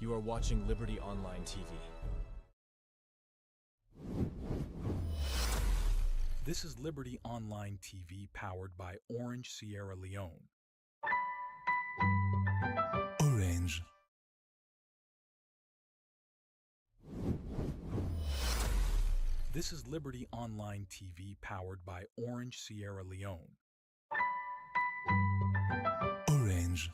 You are watching Liberty Online TV. This is Liberty Online TV powered by Orange Sierra Leone. Orange. This is Liberty Online TV powered by Orange Sierra Leone. Orange.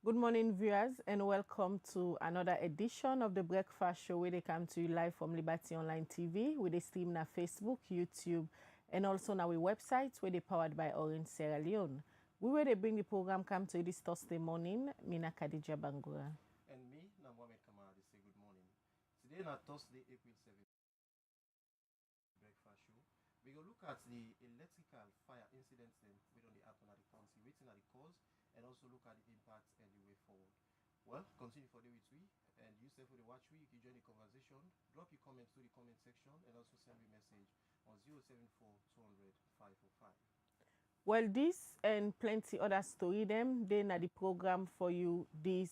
Good morning, viewers, and welcome to another edition of the Breakfast Show, where they come to you live from Liberty Online TV, with a stream on Facebook, YouTube, and also on our website, where they powered by Orange Sierra Leone. We will bring the program come to you this Thursday morning. Mina Khadija Bangura. And me, Mohamed Kamara, they say good morning. Today, on Thursday, April 7th, Breakfast Show, we go look at the electrical fire incidents then we don't happen at the country, waiting at the cause, and also look at the impact and the way forward. Well, continue for the with we, and you say for the watch we, you can join the conversation, drop your comments to the comment section, and also send me a message on 074 200 545. Well, this and plenty other story them, then at the program for you this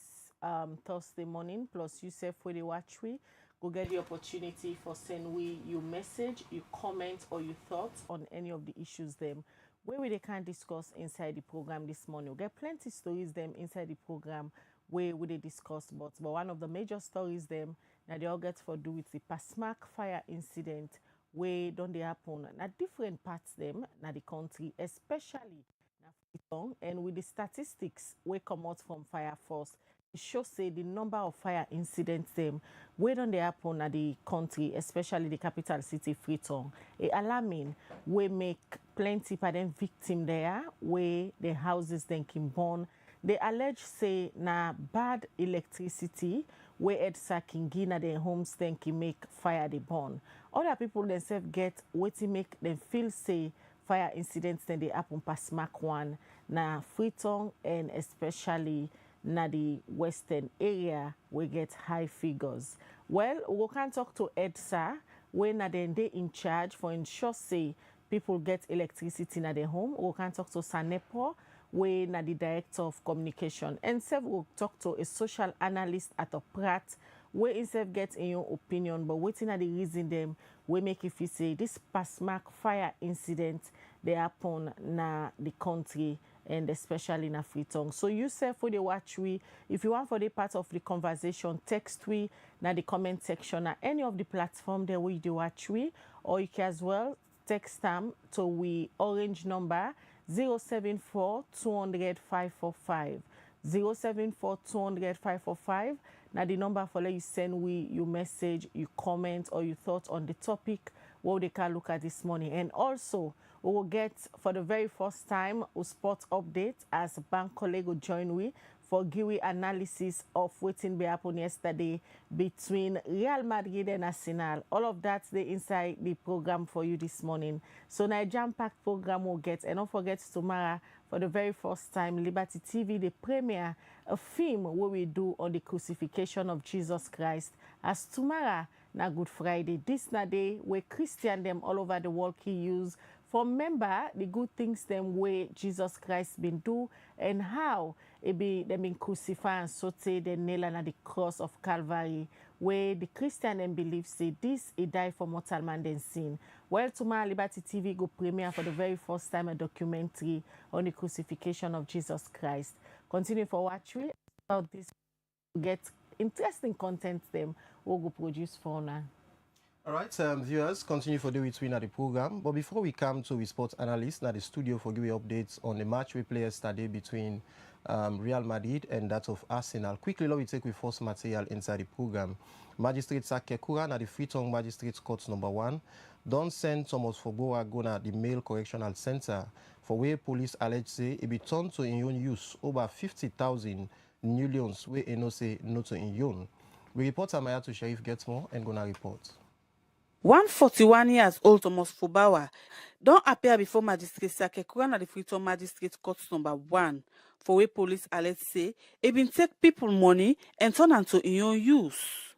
Thursday morning, plus you say for the watch we, go get the opportunity for send we your message, your comment, or your thoughts on any of the issues them where we they can discuss inside the program this morning. We get plenty stories them inside the program where we they discuss but one of the major stories them now they all get for do with the Pasmark fire incident where don't they happen at different parts them na the country, especially na Freetown, and with the statistics we come out from Fire Force, it shows say the number of fire incidents them where don't they happen at the country, especially the capital city Freetown, alarming we make plenty of them victim there where the houses then can burn. They allege say na bad electricity where EDSA can give na their homes then can make fire they burn. Other people themselves get waiting make them feel say fire incidents then they happen past Mark 1 na Freetown, and especially na the western area we get high figures. Well, we can talk to EDSA when they in charge for ensure say people get electricity in their home. We can talk to Sanepo, we na the director of communication, and we'll talk to a social analyst at a Pratt, where instead get in your opinion, but waiting at the reason them we make if you say this Pasmark fire incident they happen na the country and especially in Freetown. So you say for the watch we, if you want for the part of the conversation, text we na the comment section na any of the platform there we do watch we, or you can as well text them to we orange number 074 200 545. 074 200 545. Now the number for let you send we your message, your comment, or your thoughts on the topic what they can look at this morning. And also we will get for the very first time a sport update as bank colleague will join we for give analysis of what happened yesterday between Real Madrid and Arsenal. All of that's the inside the program for you this morning. So now jam-packed program will get, and don't forget tomorrow for the very first time Liberty TV the premiere a film where we do on the crucifixion of Jesus Christ, as tomorrow na Good Friday. This na day where Christian them all over the world can use for remember the good things them way Jesus Christ been do and how it be them been crucified and sauté the nail at the cross of Calvary, where the Christian them believe say this he died for mortal man than sin. Well, tomorrow Liberty TV go premiere for the very first time a documentary on the crucifixion of Jesus Christ. Continue for watching about this, get interesting content them we'll go produce for now. All right, viewers, continue for the between at the program. But before we come to the sports analyst at the studio for giving updates on the match we play yesterday between Real Madrid and that of Arsenal. Quickly, let me take with first material inside the program. Magistrate Sakekura at the Freetown Magistrate Court number 1. Don't send Thomas Foboa Gona the male correctional center for where police allege say it be turned to in own use over 50,000 millions where no say no to in own. We report Amaya to Sheriff Getmore and gonna report. 141 years old Thomas Fobawa don't appear before Magistrate Sakekura at the Freetown Magistrate Court number 1 for where police allege say he been take people money and turn am to in own use.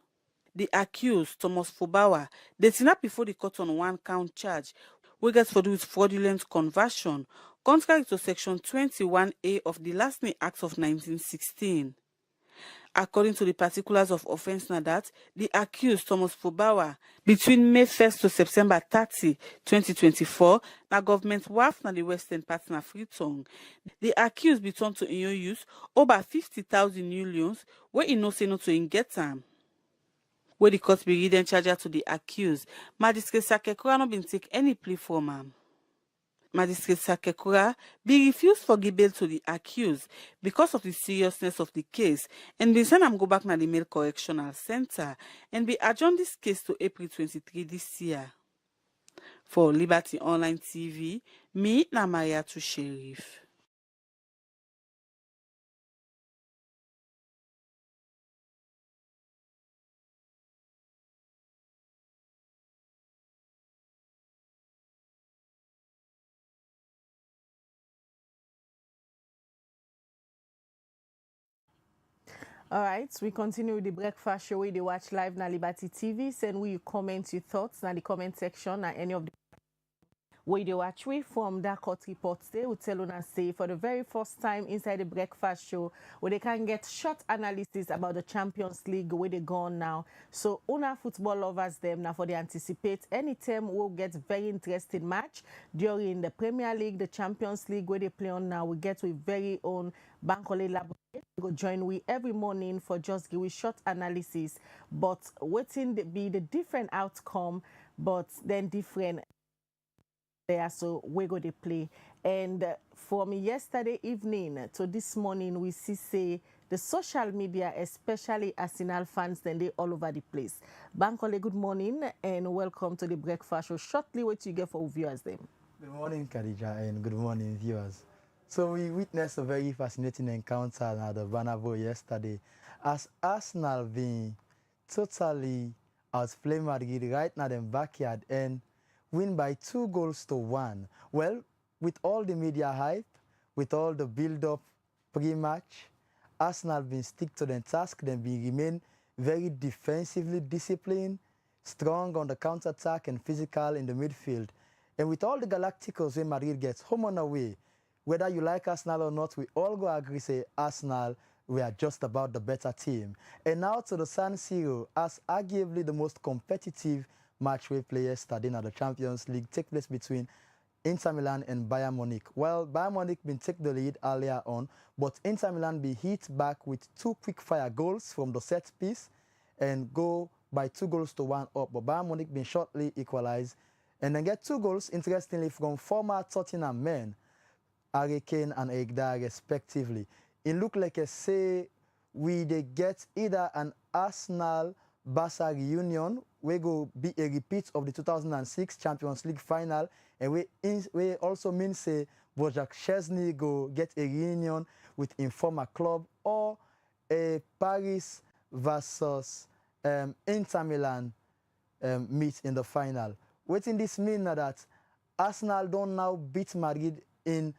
The accused, Thomas Fobawa, they turn up before the court on 1 count charge, we get for do with fraudulent conversion, contrary to Section 21A of the Last Name Act of 1916. According to the particulars of offence now that the accused Thomas Fobawa between May 1st to September 30, 2024, na government wife na the western part na Freetown. The accused be turned to in use over 50,000 millions where he no say no to in get am. Where the court be reading charger to the accused, Magistrate Sakekura no been take any plea from him. Magistrate Sakekura be refused for give bail to the accused because of the seriousness of the case and be send am go back na the male correctional center and be adjourn this case to April 23 this year. For Liberty Online TV, me na Maria to Sheriff. All right, we continue with the breakfast show. We watch live na Liberty TV. Send we comment your thoughts in the comment section and any of the way they watch we from that court report today. We tell us say for the very first time inside the breakfast show where they can get short analysis about the Champions League where they gone now. So una football lovers them now for they anticipate any time we'll get very interesting match during the Premier League, the Champions League where they play on now. We get with very own Bankole Lab. Go join we every morning for just give we short analysis, but waiting to be the different outcome, but then different there. So we go to play. And from yesterday evening to this morning, we see say the social media, especially Arsenal fans, then they all over the place. Bankole, good morning and welcome to the breakfast show. Shortly, what you get for viewers them. Good morning, Khadija, and good morning, viewers. So we witnessed a very fascinating encounter at the Bernabeu yesterday as Arsenal being totally outplayed Madrid right now in the backyard and win by 2-1. Well, with all the media hype, with all the build-up pre-match, Arsenal been stick to the task, then be remain very defensively disciplined, strong on the counter-attack and physical in the midfield. And with all the Galacticos when Madrid gets home and away, whether you like Arsenal or not, we all go agree say Arsenal, we are just about the better team. And now to the San Siro, as arguably the most competitive match we play yesterday at the Champions League take place between Inter Milan and Bayern Munich. Well, Bayern Munich been take the lead earlier on, but Inter Milan be hit back with 2 quick-fire goals from the set piece and go by 2-1 up. But Bayern Munich been shortly equalized and then get 2 goals, interestingly, from former Tottenham men, Harry Kane and Egda respectively. It looked like they get either an Arsenal-Barca reunion, we go be a repeat of the 2006 Champions League final, and we also mean say Bojack Chesney go get a reunion with informer club, or a Paris versus Inter Milan meet in the final. What in this mean that Arsenal don't now beat Madrid in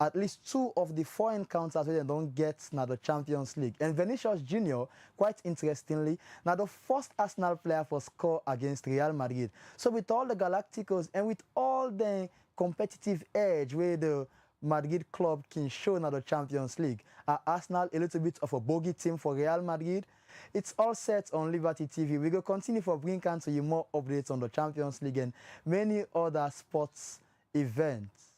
at least 2 of the 4 encounters where they don't get now the Champions League. And Vinicius Jr., quite interestingly, now the first Arsenal player for score against Real Madrid. So with all the Galacticos and with all the competitive edge where the Madrid club can show now the Champions League, Arsenal a little bit of a bogey team for Real Madrid. It's all set on Liberty TV. We will continue for bringing to you more updates on the Champions League and many other sports events.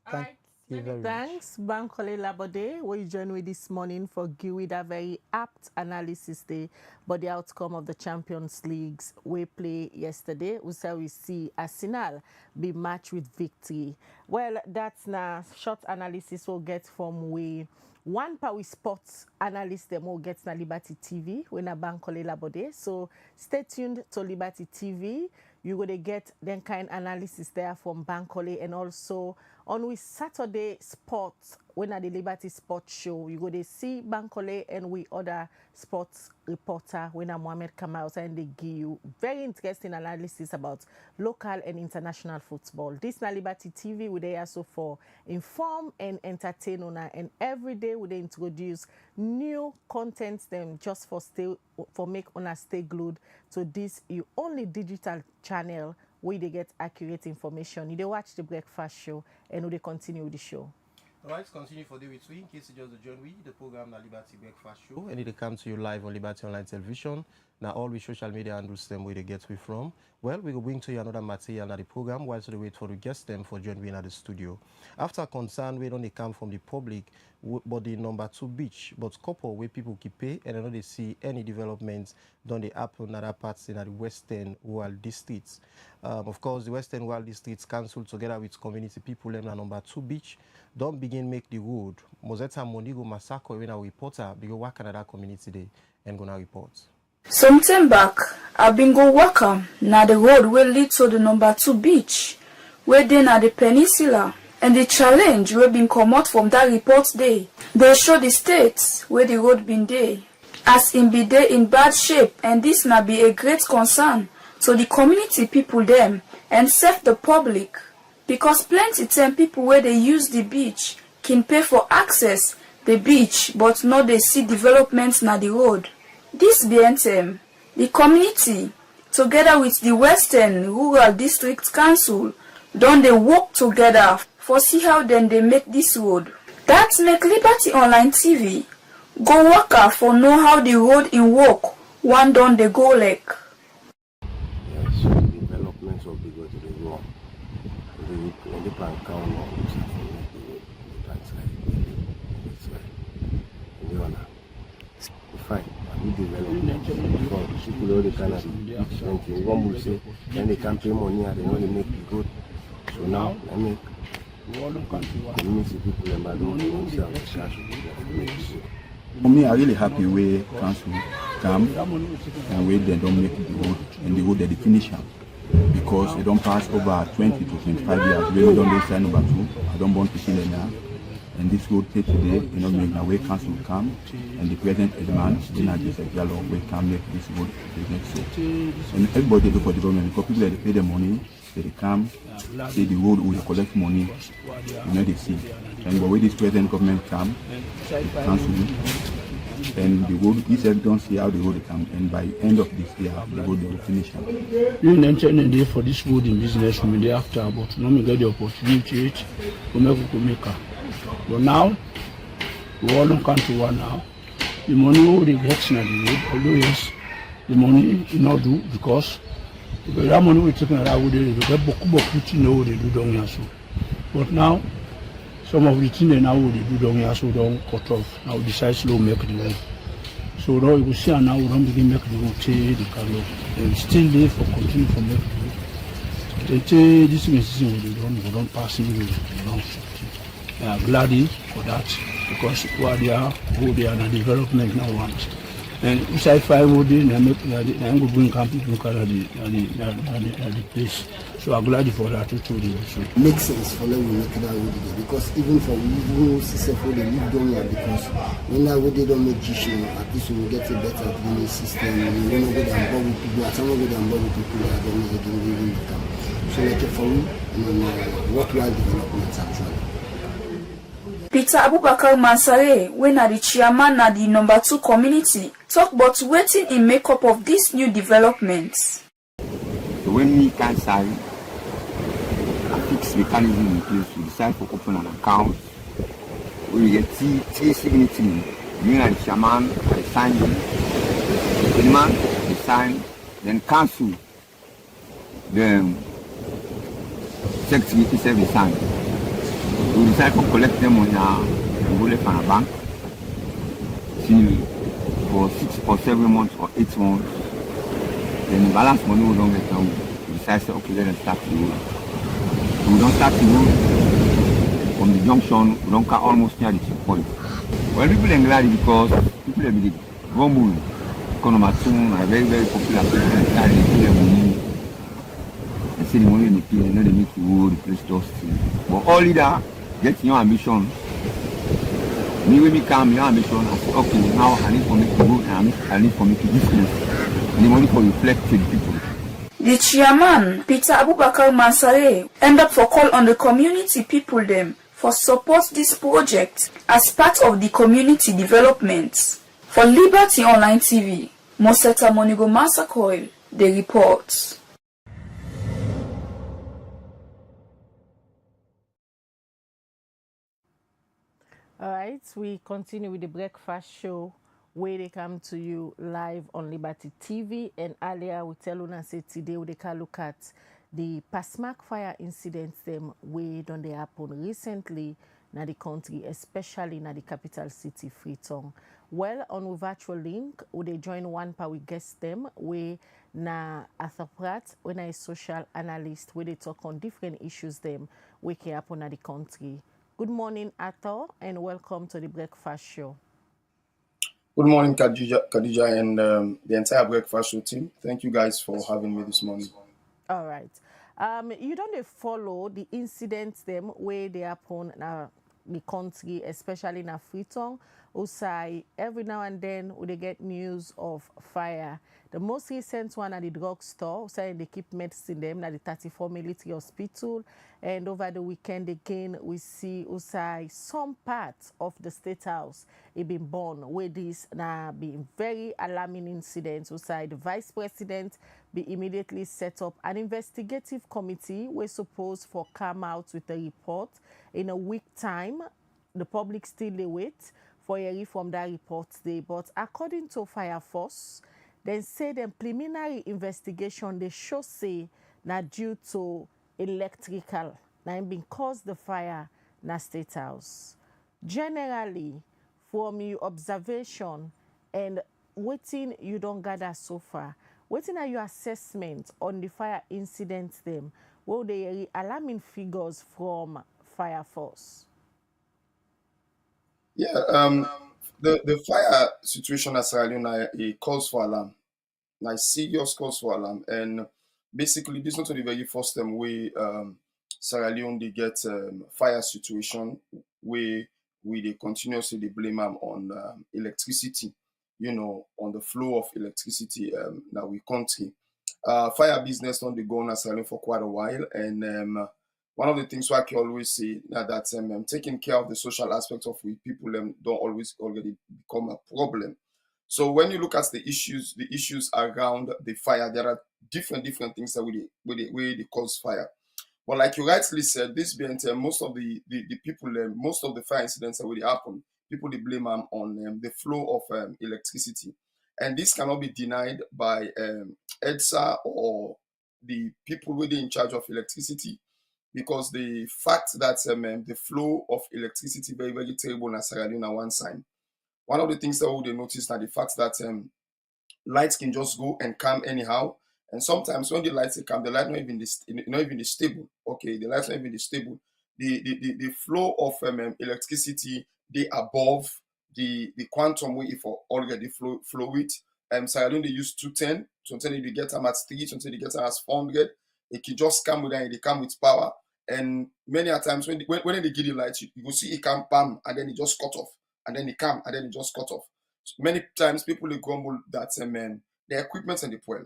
All right. you very much. Thanks, Bankole Labode, where you join with this morning for give with a very apt analysis day, but the outcome of the Champions Leagues we play yesterday. We see Arsenal be matched with victory. Well, that's now short analysis we'll get from we. One power sports analyst them will get na Liberty TV when a Bankole Labode. So stay tuned to Liberty TV. You're going to get then kind analysis there from Bankole, and also on with Saturday Sports, when at the Liberty Sports Show, you go to see Bankole and we other sports reporter when I'm Mohamed Kamal, and they give you very interesting analysis about local and international football. This na Liberty TV, we they also for inform and entertain on, and every day we they introduce new contents them just for make on stay glued to this you only digital channel where they get accurate information. They watch the breakfast show and they continue with the show. Alright, continue for the week. In case you just join the program na Liberty Breakfast Show, and it come to you live on Liberty Online Television. Now all we social media handles them where they get we from. Well, we will bring to you another material at the program whilst we wait for the guest them for joining at the studio. After concern, we don't come from the public, but the number 2 beach, but couple where people keep pay and don't they see any developments done they happen in other parts in the Western World Districts. Of course, the Western World Districts Council together with community people in number 2 beach don't begin make the road. Mozetta Monigo Massacre when a reporter begin work another community day and gonna report. Sometime back, I been go walk na the road will lead to the number 2 beach, where they na the peninsula, and the challenge will been come out from that report day. They show the states where the road been there, as in be there in bad shape, and this na be a great concern to the community people them and serve the public, because plenty time people where they use the beach can pay for access the beach, but not they see developments na the road. This BNTM, the community, together with the Western Rural District Council, don't they work together for see how then they make this road. That make Liberty Online TV go work out for know how the road in work, one don't they go like. Yes, developments of the road to the wrong. The plan count on the fine. We develop because people all the kind of something. One will say, then they can pay money and they only make the road. So now, I make community people and my themselves cash to make it. For me, I'm really happy where council come and where they don't make the road and the road they finish up. Because they don't pass over 20 to 25 years. When we don't do sign number 2, I don't want to see them now. And this road take today, make the way council come, and the present demand, then I just a law we can make this road next year. And everybody do for development because people they pay the money, they come, see the road will collect money, they see. And the way this present government come, the council, and the road, this don't see how the road come, and by end of this year, the road will finish up. You mentioned a day for this road in business from the day after, but no me get the opportunity to make a. But now, we all don't come to one now. The money already gets na the road, although yes, the money is not do because that money we taking around with it, we get beaucoup things now they do down here so. But now, some of the things they now they do down here so don't cut off. Now decide slow make the road. So now you will see now we don't begin make the road change the car and still there for continue for make the road. This message we don't pass in the road. Glad for that because what they are, who they are, the development now wants. And if I find what they make, I'm going to bring people to the place. So I'm glad for that too. So. Makes sense for them to make that road because even for we successful they live down here because when that road they don't make issue, at least we will get a better drainage system. We don't go down board with people. I don't go down board with people that don't know again really come. So like for me, worthwhile developments actually. Peter Abubakar Mansare, when are the chairman of the number 2 community, talk about waiting in makeup of these new developments. So when we can say a fixed mechanism in place to decide for open an account, we get 3 signatures. Me and the chairman, I sign the man, I sign, then council, the secretary is every sign. We decide to collect them on a bank till for 6 or 7 months or 8 months. Then the balance money we don't get now. We decide to okay, let us start the road. So we don't start the road from the junction, we don't cut almost near the checkpoint. Well, people are glad because people are big. Gombu, Konomatun are very, very popular people and they pay their money. They say the money in the pay, they know they make the road, the place just but all leader get your ambition. Me when me come, your ambition, I say, okay, now I need to make the road and I need to make a difference. And the money for reflect to the people. The chairman, Peter Abubakar Mansare, end up for call on the community people them for support this project as part of the community development. For Liberty Online TV, Moseta Monigo Masakoil, the report. All right, we continue with the breakfast show where they come to you live on Liberty TV. And earlier we tell you say today we can look at the Pasmak fire incidents them where don't they happen recently in the country, especially in the capital city, Freetown. Well, on virtual link, we they join one part we guest them where na Arthur Pratt, when I social analyst, where they talk on different issues them we can happen in the country. Good morning, Arthur, and welcome to the breakfast show. Good morning, Khadija, and the entire breakfast show team. Thank you guys for having me this morning. All right. You don't follow the incidents them where they happen in the country, especially in Freetown. Also, every now and then we get news of fire. The most recent one at the drugstore, saying they keep medicine them at the 34 military hospital. And over the weekend again, we see Usai some parts of the State House it been born with this now being very alarming incidents. Usai the Vice President be immediately set up an investigative committee. We're supposed for come out with a report in a week time. The public still they wait for a reform that report today. But according to Fire Force, they say the preliminary investigation they show say not due to electrical now being caused the fire in the State House. Generally, from your observation and waiting you don't gather so far, waiting at your assessment on the fire incidents them, will they alarming figures from Fire Force? Yeah, the fire situation at Sierra Leone it calls for alarm. Like serious cause for alarm. And basically this not the very first time we Sierra Leone they get fire situation where we they continuously they blame them on electricity, on the flow of electricity that we country. Fire business on the go on Sierra Leone for quite a while, and one of the things I can always say that taking care of the social aspect of we people don't always already become a problem. So when you look at the issues around the fire, there are different things that they cause fire. But like you rightly said, this being most of the people, most of the fire incidents that will happen, people they blame on the flow of electricity, and this cannot be denied by EDSA or the people within in charge of electricity, because the fact that the flow of electricity very very terrible in Sierra Leone on one side. One of the things that they notice are the fact that lights can just go and come anyhow. And sometimes when the lights come, the light not even stable. Okay, the lights not even stable. The flow of electricity they above the quantum way for already flow with. Sierra Leone they use 210. Sometimes they get them at 3. Sometimes they get them as 400. It can just come with that. They come with power. And many a times when they give the lights, you will see it come bam and then it just cut off. And then it come and then it just cut off. So many times people they grumble that the equipment and the fuel.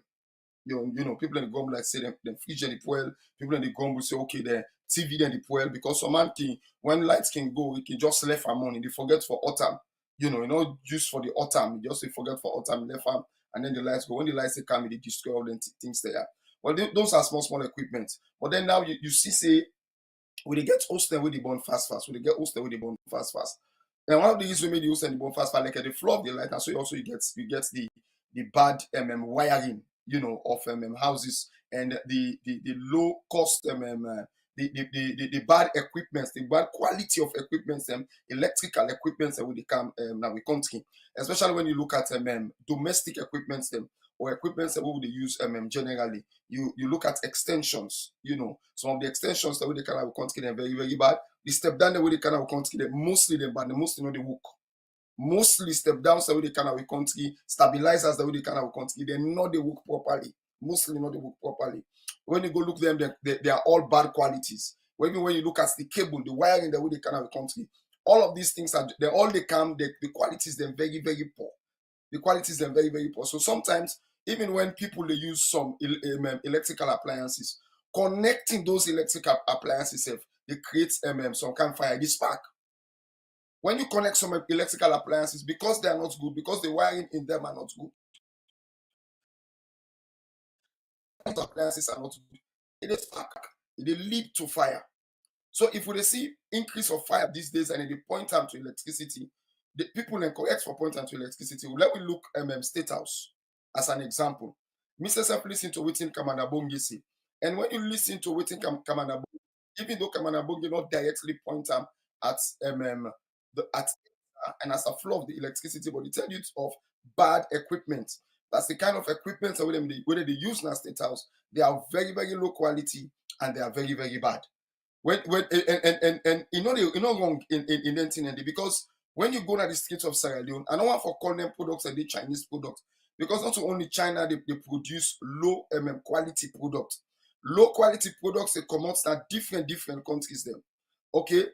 People in the grumble like say them fridge and the fuel. People in the grumble say okay the TV and the fuel, because some man can when lights can go, it can just left for money. They forget for autumn. Not use for the autumn. They just forget for autumn left farm and then the lights go. When the lights they come, they destroy all the things there. Well, those are small equipment. But then now you see say when they get hosted with the burn fast. When they get hosted with the burn fast. And one of the reasons we made the host and the burn fast, like at the floor of the light, and so also you get the bad wiring, of houses, and the low cost the bad equipment, the bad quality of equipment, electrical equipment that we come now we country, especially when you look at domestic equipment or equipment that we would use generally. You look at extensions, some of the extensions that we can have country they're very, very bad. The step down the way they can have country, they mostly them bad, mostly not the work. Mostly step downs the way they can have country, stabilizers the way they can have country, they not they work properly. Mostly not they work properly. When you go look them, they are all bad qualities. Even when you look at the cable, the wiring the way they can have country, all of these things the qualities them very, very poor. The qualities them very, very poor. So sometimes even when people they use some electrical appliances, connecting those electrical appliances, they create some kind of fire, this spark. When you connect some electrical appliances, because they are not good, because the wiring in them are not good, appliances are not good, it is spark, it lead to fire. So if we see increase of fire these days and they point time to electricity, the people correct for point time to electricity. Let me look State House as an example. Mr. Sample listen to what Commander Bongi say. And when you listen to what Commander Bongi, even though Commander Bongi not directly point time at and as a flow of the electricity, but it tell you of bad equipment. That's the kind of equipment that whether they use in a State House, they are very, very low quality and they are very, very bad. And you know wrong in 1990, because when you go to the streets of Sierra Leone, I don't want to call them products and the Chinese products, because not only China they produce low quality products. Low quality products they come out at different countries them. Okay,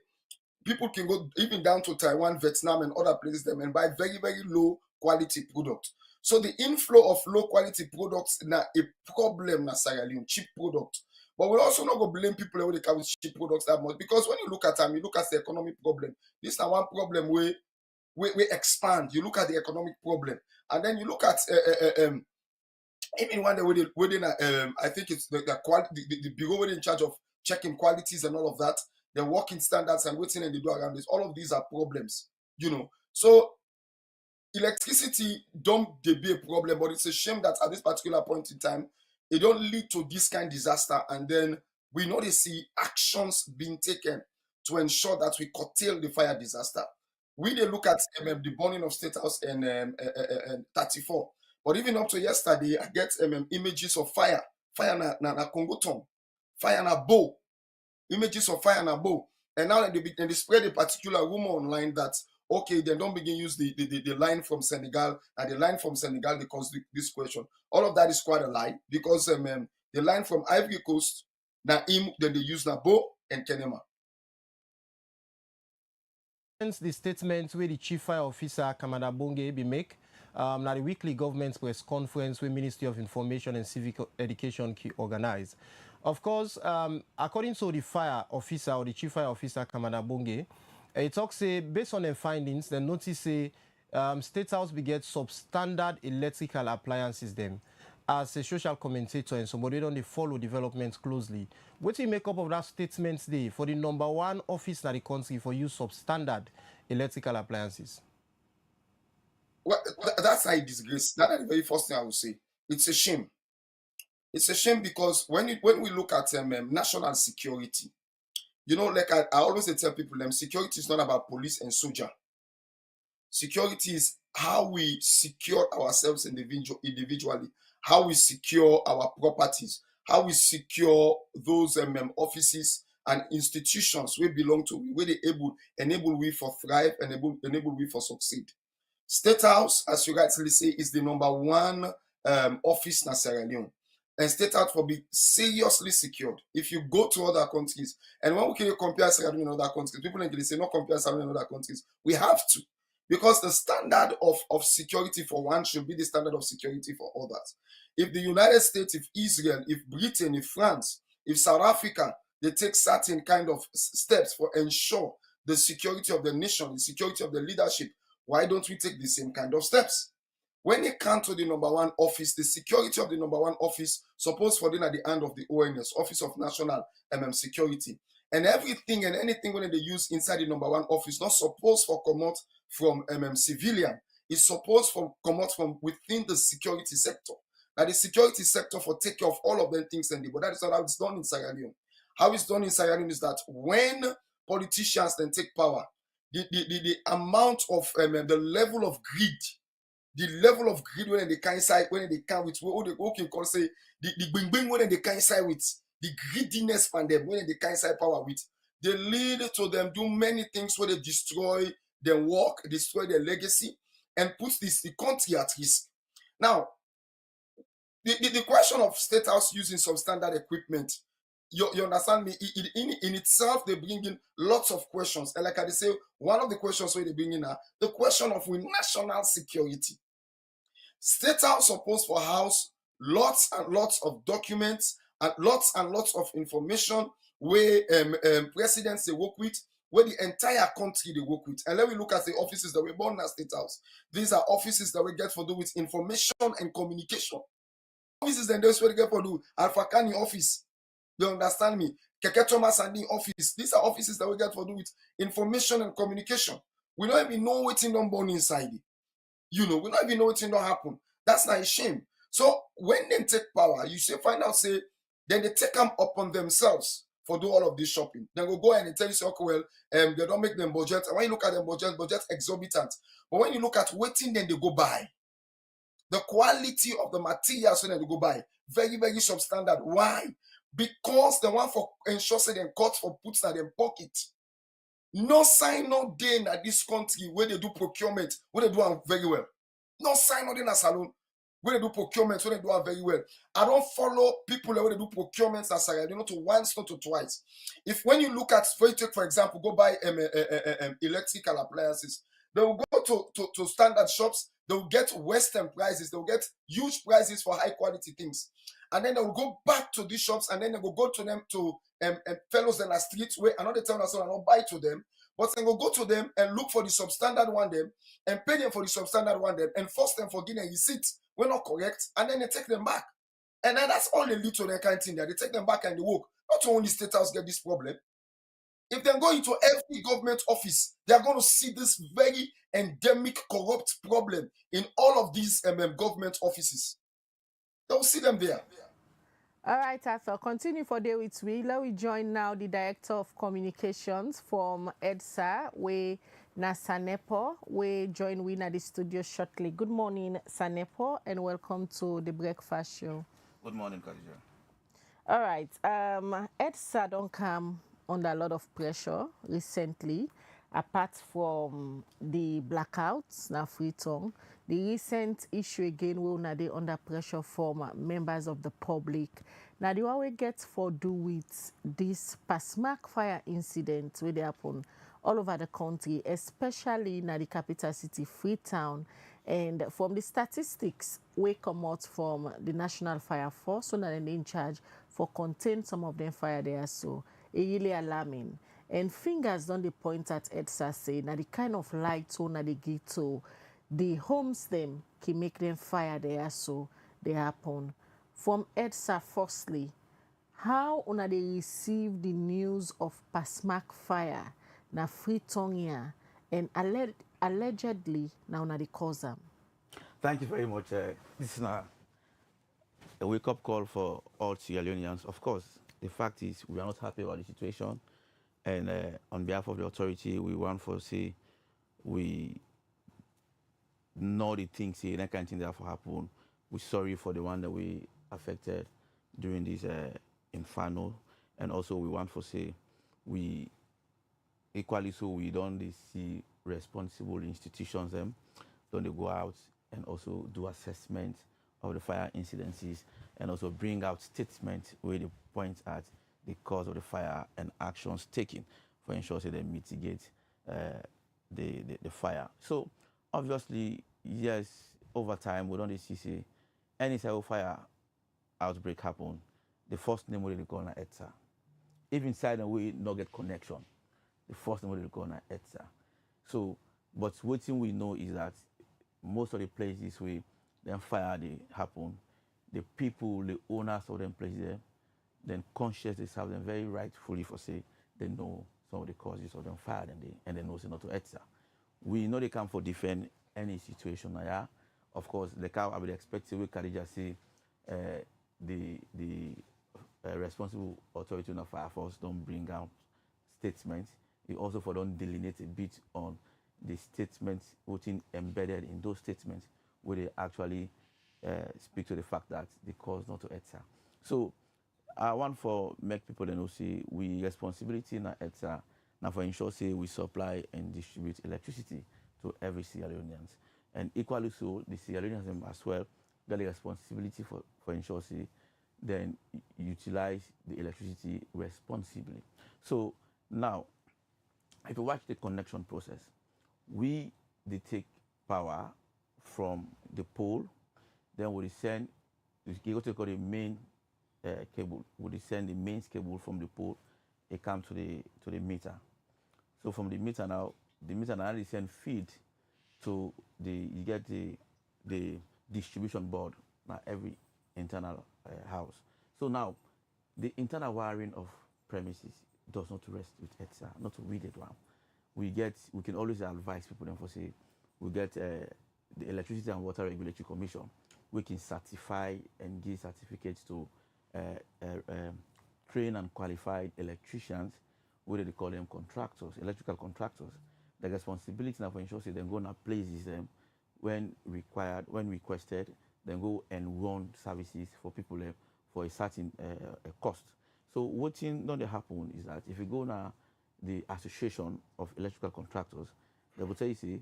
people can go even down to Taiwan, Vietnam, and other places them and buy very, very low quality products. So the inflow of low quality products na a problem na Sierra Leone, cheap product. But we also not go blame people when they come with cheap products that much, because when you look at them, you look at the economic problem. This is one problem where we expand. You look at the economic problem, and then you look at even one day within I think it's the quality, the bureau in charge of checking qualities and all of that, the working standards and waiting and they do around this. All of these are problems, So electricity don't be a problem, but it's a shame that at this particular point in time, it don't lead to this kind of disaster, and then we know they see actions being taken to ensure that we curtail the fire disaster. We they look at the burning of State House in 34, but even up to yesterday, I get images of fire na Congo Tom, fire na bow, images of fire na bow, and now they spread a particular rumor online that okay, then don't begin use the line from Senegal, and the line from Senegal they cause this question. All of that is quite a lie, because the line from Ivory Coast, then they use Nabo and Kenema. Hence the statement where the Chief Fire Officer Commander Bonge be make now the weekly government press conference where Ministry of Information and Civic Education organize. Of course, according to the fire officer or the Chief Fire Officer Commander Bonge, it talks based on their findings, they notice State House be get substandard electrical appliances them. As a social commentator and somebody don't follow developments closely. What do you make up of that statement today for the number one office in the country for use substandard electrical appliances? Well, that's a disgrace. That's the very first thing I would say. It's a shame. It's a shame because when we look at national security, like I always tell people, security is not about police and soldier. Security is how we secure ourselves individually, how we secure our properties, how we secure those offices and institutions we belong to, where they enable we for thrive, enable we for succeed. State House, as you rightly say, is the number one office in Sierra Leone. And State House will be seriously secured. If you go to other countries, and when we can compare Sierra Leone in other countries, people can say, not compare Sierra Leone in other countries. We have to. Because the standard of security for one should be the standard of security for others. If the United States, if Israel, if Britain, if France, if South Africa, they take certain kind of steps for ensure the security of the nation, the security of the leadership, why don't we take the same kind of steps? When it comes to the number one office, the security of the number one office supposed for them at the hand of the ONS, Office of National Security. And everything and anything when they use inside the number one office, not supposed for come out from civilian. It's supposed to come out from within the security sector. Now the security sector for take care of all of them things, but that is not how it's done in Sierra Leone. how it's done in Sierra Leone is that when politicians then take power, the amount of the level of greed when they can inside when they can with what they okay call say the bing when they can inside with the greediness from them when they can inside power with, they lead to them do many things where they destroy their work, destroy their legacy, and put the country at risk. Now, the question of State House using substandard equipment, you understand me? In itself, they bring in lots of questions. And like I say, one of the questions where they bring in are the question of national security. State House supposed for house lots and lots of documents and lots of information where presidents they work with, where the entire country they work with. And let me look at the offices that we born at State House. These are offices that we get for do with information and communication. Offices and those where they get for do Alpha Kani office. You understand me? Keke Thomas and office. These are offices that we get for do with information and communication. We don't even know what's in them born inside. We don't even know what's in don't happen. That's not a shame. So when they take power, you say find out, say, then they take them upon themselves for do all of this shopping. Then go and they tell you, say, okay, well, they don't make them budget. And when you look at them budget exorbitant. But when you look at waiting, then they go buy. The quality of the materials when they go buy, very, very substandard. Why? Because the one for ensure say them cut for puts in them pocket. No sign, no day in this country where they do procurement, where they do it very well. No sign, no day in a salon where they do procurement, where they do it very well. I don't follow people where they do procurements as I to once, not to twice. If when you look at, for example, go buy electrical appliances, they will go to standard shops. They will get Western prices. They will get huge prices for high quality things. And then they will go back to these shops and then they will go to them to fellows in the streets where another town and not buy to them. But then go to them and look for the substandard one them and pay them for the substandard one them and force them for getting a receipt. We're not correct. And then they take them back. And then that's all they lead to their kind of thing there. They take them back and they work. Not only State House get this problem. If they go into every government office, they are going to see this very endemic corrupt problem in all of these government offices. They'll see them there. All right, Arthur, continue for day with we. Let me join now the Director of Communications from EDSA, where na Sanepo, we join we at the studio shortly. Good morning, Sanepo, and welcome to the breakfast show. Good morning, Khadija. All right, EDSA don't come under a lot of pressure recently, apart from the blackouts, now Freetown. The recent issue again will now they under pressure from members of the public. Now the what we get for do with this Pasmak fire incident where they happen all over the country, especially in the capital city, Freetown. And from the statistics we come out from the National Fire Force, so now they're in charge for contain some of them fire there, so it really alarming. And fingers don't they point at EDSA say now the kind of light so now they give to the homes them can make them fire there, so they happen. From EDSA, firstly, how una they receive the news of Pasmak fire na Freetown here and allegedly now una they cause them? Thank you very much. This is a wake-up call for all Sierra Leoneans. Of course, the fact is we are not happy about the situation, and on behalf of the authority, we want to say we know the things here, that kind of thing that have happened. We're sorry for the one that we affected during this inferno, and also we want to say we equally so we don't see responsible institutions them don't they go out and also do assessment of the fire incidences and also bring out statements where they point at the cause of the fire and actions taken for ensure that they mitigate the fire. So obviously, yes, over time we don't see any type of fire outbreak happen. The first name will they call na EDSA. If inside and we not get connection, the first name will they call na EDSA. So, but what thing we know is that most of the places where then fire they happen, the people, the owners of them places there, then consciously have them very rightfully for say they know some of the causes of them fire and they know say not to EDSA. We know they come for defend any situation. Yeah? Of course, the car I would expect we Khadija say the responsible authority in the fire force don't bring out statements. It also for don't delineate a bit on the statements which embedded in those statements where they actually speak to the fact that they cause not to EDSA. So I want for make people then see we responsibility in EDSA now for ensure say we supply and distribute electricity to every Sierra Leoneans. And equally so, the Sierra Leoneans as well got the responsibility for ensure say then utilize the electricity responsibly. So now, if you watch the connection process, we take power from the pole, then we send, you go to call the main cable, we send the mains cable from the pole, it comes to the meter. So from the meter now they send feed to you get the distribution board now every internal house. So now the internal wiring of premises does not rest with EDSA, not with it one. We can always advise people then for say we get the Electricity and Water Regulatory Commission. We can certify and give certificates to trained and qualified electricians, whether they call them contractors, electrical contractors. The responsibility now for ensure they go and places them when required, when requested, then go and run services for people for a certain cost. So what thing don't happen is that if you go now the Association of Electrical Contractors, they will tell you say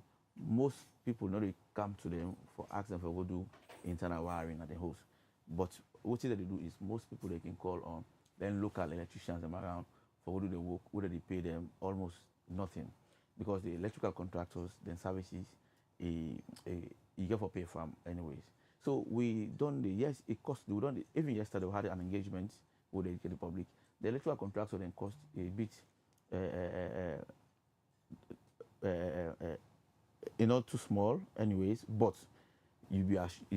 most people not come to them for ask them for what do internal wiring at the house. But what they do is most people they can call on then local electricians them around for what do they work, whether they pay them almost nothing. Because the electrical contractors, then services, you get for pay from anyways. So we done yes, it cost, we done even yesterday we had an engagement with the public. The electrical contractor then cost a bit, not too small anyways, but you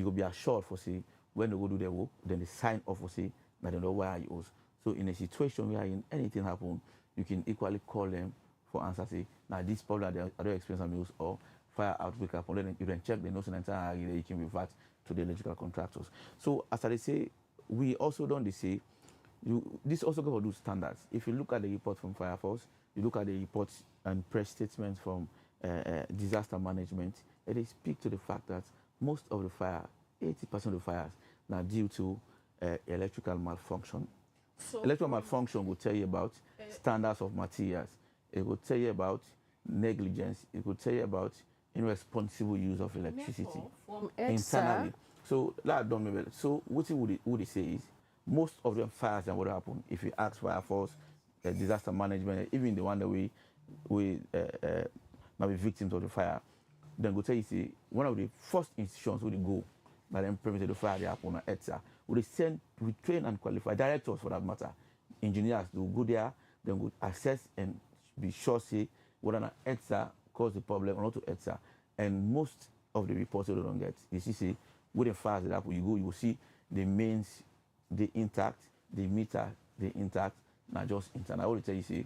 will be assured for say, when they go do their work, then they sign off for say, that they know where you owes. So in a situation where anything happen, you can equally call them for answer, say, now this problem are they expensive news or fire outbreak happen, then you can check the notes and entire you can revert to the electrical contractors. So as I say, we also don't say, this also goes to do standards. If you look at the report from Fire Force, you look at the reports and press statements from disaster management, and they speak to the fact that most of the fire, 80% of the fires, are due to electrical malfunction. So electrical malfunction will tell you about standards of materials. It will tell you about negligence. It will tell you about irresponsible use of electricity internally. So that don't maybe. So what would say is most of them fires and what happen if you ask Fire Force, disaster management, even the one that we might be victims of the fire, then go tell you say one of the first institutions would go that then permitted the fire they happen at EDSA. Would send trained and qualified directors for that matter, engineers to go there, then go assess and be sure say whether EDSA caused the problem or not to EDSA. And most of the reports they don't get, you see with the fires that happen, you will see the mains they intact, the meter they intact, not just internal. I will tell you say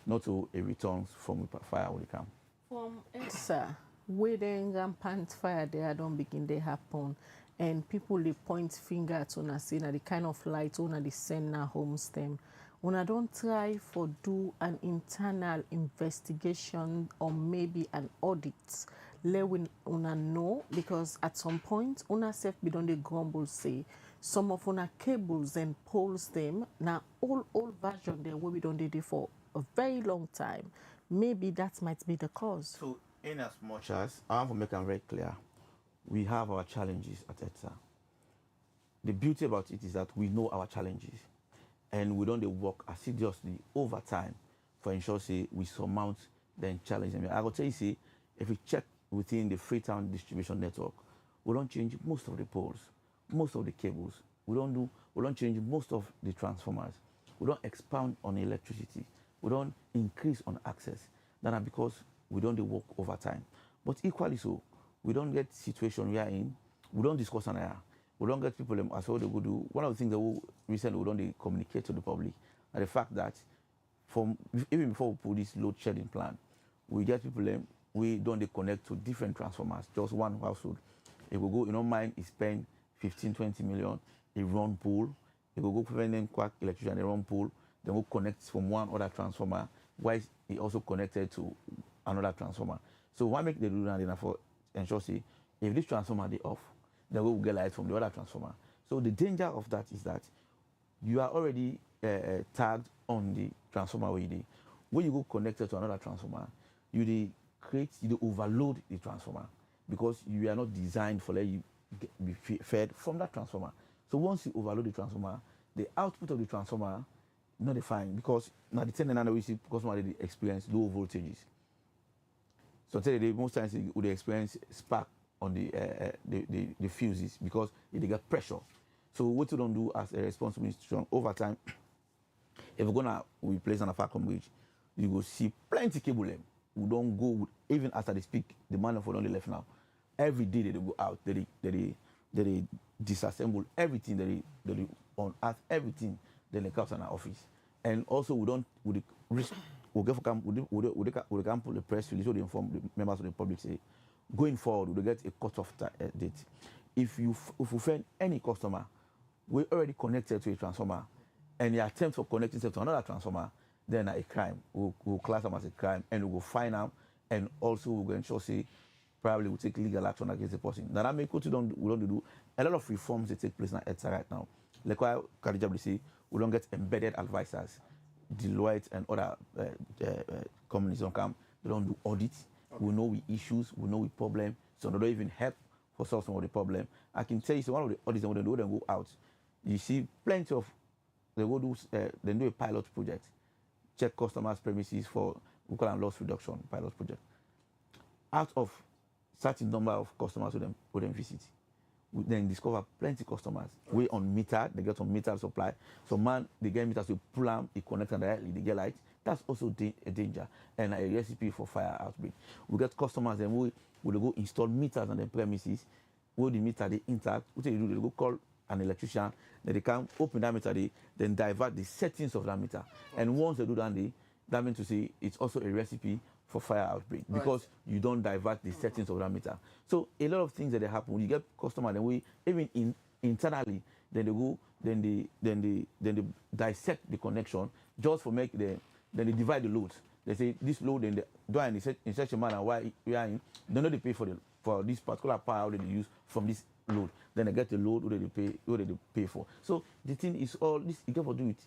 not to a returns from fire will come. From EDSA, where the rampant fire there don't begin they happen. And people they point finger to una say na the kind of light una they send na homes them. Una don't try for do an internal investigation or maybe an audit. Let una know, because at some point una self be don dey grumble say some of una cables and poles them now all version there where we don't do for a very long time. Maybe that might be the cause. So in as much as I want to make them very clear, we have our challenges at EDSA. The beauty about it is that we know our challenges and we don't work assiduously over time for ensure say we surmount the challenges. I will tell you say if we check within the Freetown distribution network, we don't change most of the poles, most of the cables. We don't change most of the transformers. We don't expand on electricity. We don't increase on access. That is because we don't work over time. But equally so, we don't get situation we are in. We don't discuss on air. We don't get people as well they go do. One of the things that we recently we don't communicate to the public are the fact that even before we put this load shedding plan, we get people we don't connect to different transformers, just one household. If we go, mind, he spend 15, 20 million, he run pool, They go prevent them quack electrician, they run pole, then go connect from one other transformer, while it also connected to another transformer. So why make they do that enough for ensure say if this transformer they off, then we will get light from the other transformer. So the danger of that is that you are already tagged on the transformer where you dey. When you go connected to another transformer, you overload the transformer because you are not designed for let you be fed from that transformer. So once you overload the transformer, the output of the transformer not defined because now the thing that we see customer they experience low voltages. So today most times they would experience spark on the fuses because they get pressure. So what you don't do as a responsible institution over time, if we're gonna replace an Afacom bridge, you will see plenty cable them. We don't go with, even after they speak, the man for only left now. Every day they go out, they disassemble everything, they unearth everything, then they come to our office. And also we don't with the risk we get for camp we can put the press release so they inform the members of the public say going forward we get a cut-off date. If you find any customer we already connected to a transformer and the attempt for connecting to another transformer, then a crime. We'll class them as a crime and we'll fine them and also we'll ensure say probably we'll take legal action against the person. Now that may we don't do a lot of reforms that take place in EDSA right now. Like why Khadija will say we don't get embedded advisors, Deloitte and other companies don't come. They don't do audits. Okay. We know we issues, we know we problem, so they don't even help for solve some of the problem. I can tell you, so one of the audits when they do, then go out. You see plenty of they do a pilot project, check customers' premises for we call them loss reduction pilot project. Out of certain number of customers who them visit, we then discover plenty customers. We on meter, they get on meter supply. So man, they get meters to pull them, they connect them directly, they get light. That's also a danger and a recipe for fire outbreak. We get customers and we go install meters on their premises. Where the meter they intact, what they do, they go call an electrician, then they can open that meter, then divert the settings of that meter. And once they do that means to say it's also a recipe for fire outbreak because you don't divert the settings of that meter. So a lot of things that they happen when you get customer, then we even internally, then they go, then they dissect the connection just for make then they divide the loads. They say this load and they do in such a manner why we are in, they know they pay for this particular power that they use from this load. Then they get the load what they pay for. So the thing is all this you get for do with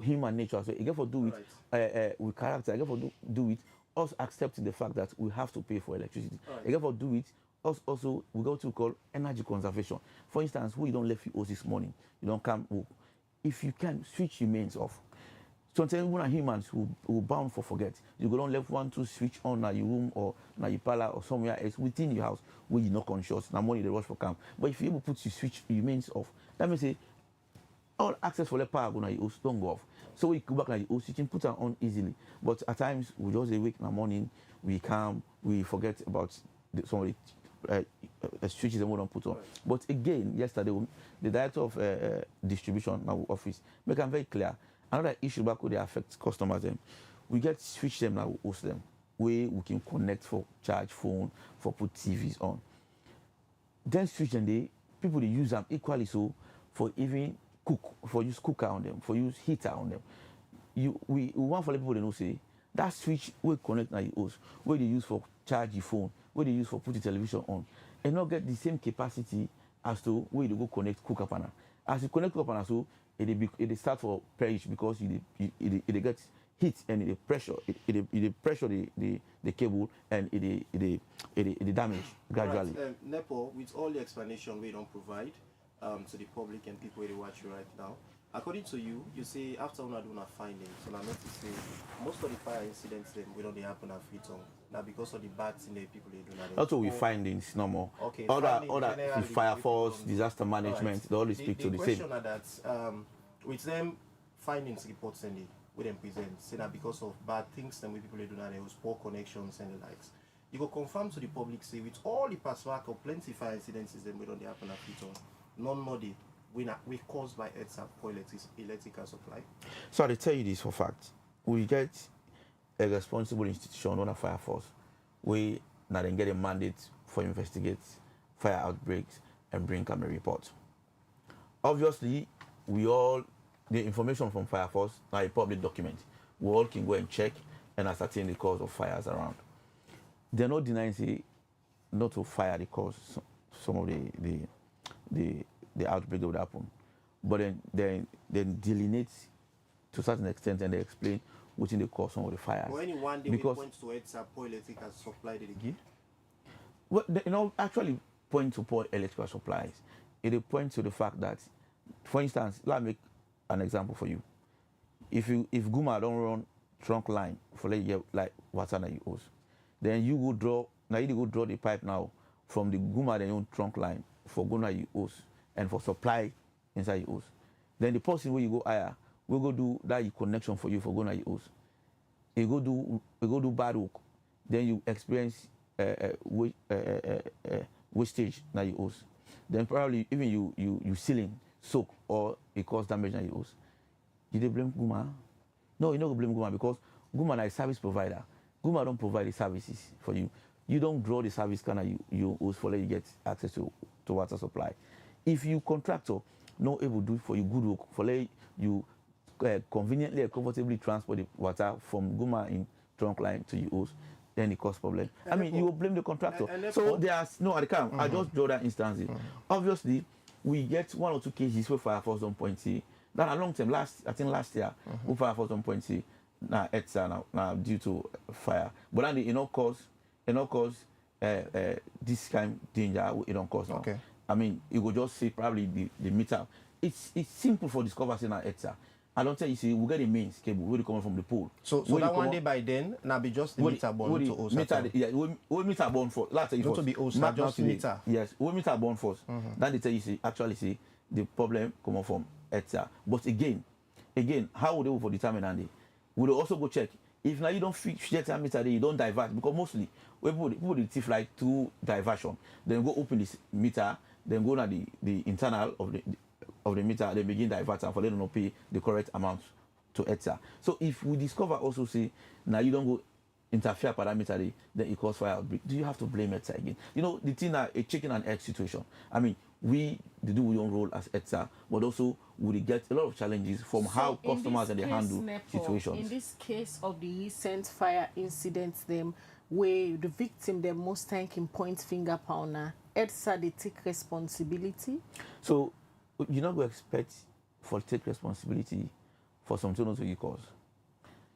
human nature. So you get for do it with character. You get for do it us accepting the fact that we have to pay for electricity. You get for do it us also we go to call energy conservation. For instance, we don't left you this morning. You don't come work. If you can switch your mains off. Sometimes when humans who bound for forget, you go don't left one to switch on your room or your parlor or somewhere else within your house where you're not conscious. Now money they rush for camp. But if you able to put your switch your mains off, that means say all access for the power go na your house don't go off. So we go back na your house, you can put it on easily. But at times we just wake in the morning, we come, we forget about some of the switches that we don't put on. But again, yesterday the director of distribution in our office make them very clear. Another issue back where they affect customers them. We get switch them now, we host them. We can connect for charge phone, for put TVs on. Then switch them people they use them equally so for even cook, for use cooker on them, for use heater on them. We want for the people they know say that switch we connect now your host, where they use for charge your phone, where they use for put the television on, and not get the same capacity as to where you go connect cooker panel. As you connect cooker panel, so it start for pressure because it gets heat and it pressure the cable and it damage gradually. Right. Nepo, with all the explanation we don't provide to the public and people who watch you right now, according to you, you say after una do una findings, so I notice say most of the fire incidents then we don't happen at Freetown. Now because of the bad thing that people they do now. That's what we findings no more. Okay. Other fire force, disaster management, they always speak to the same. The question that with them findings reports and we them present, say that because of bad things then we people they do now there was poor connections and the likes. You go confirm to the public say with all the past work of plenty fire incidents then we don't happen at Freetown. None more we caused by EDSA for electrical supply. So I tell you this for fact. We get a responsible institution on a fire force. We now then get a mandate for investigate fire outbreaks and bring come a report. Obviously, the information from Fire Force now a public document. We all can go and check and ascertain the cause of fires around. They're not denying say not to fire the cause some of the outbreak that would happen, but then delineate to a certain extent and they explain within the cause some of the fires. Or any one day because we point to EDSA poor electrical supply did they give? Well, actually point to poor electrical supplies. It points to the fact that, for instance, let me make an example for you. If Guma don't run trunk line for like water that you use, then you go draw the pipe now from the Guma then you trunk line for Guna you use and for supply inside you use. Then the person where you go higher will go do that connection for you for Guna you use. You go do bad work, then you experience wastage that you use. Then probably even you sealing soak or it cause damage that you use. Did they blame Guma? No, you don't blame Guma because Guma is a service provider. Guma don't provide the services for you. You don't draw the service kind of you use for let you get access to water supply. If you contractor not able to do for you good work for let you conveniently and comfortably transport the water from Guma in trunk line to use, then it cause problem. I mean, you will blame the contractor. So there's no at the camp. I just draw that instance. Obviously, we get 1 or 2 cases where Fire Force don't point to. That a long time. I think last year, we Fire Force don't point to now EDSA now due to fire. But then it don't cause this kind of danger. It don't cause now. Okay. I mean, you will just say probably the meter. It's simple for discovery now EDSA. I don't tell you, see, we get the mains cable where they coming from the pole. So that one day by then, now be just the meter born to OSA. Yeah, we meter born first. Let's tell you not first. to be OSA, just meter. Yes, we meter born first. Then they tell you, see, actually, see, the problem come from EDSA. But again, how would they for determine Andy? Would they also go check if now you don't fix that meter, you don't divert because mostly people the thief like to diversion. Then go open this meter, then go to the internal of the meter, they begin diverting for them to pay the correct amount to EDSA. So if we discover also say now you don't go interfere parameter, then it causes fire outbreak. Do you have to blame EDSA again? You know, the thing a chicken and egg situation. I mean, we do we own role as EDSA, but also we get a lot of challenges from how customers and they handle situations. In this case of the recent fire incidents, them where the victim the most time can point finger pounder, EDSA they take responsibility. So you're not going to expect for take responsibility for something not to you cause.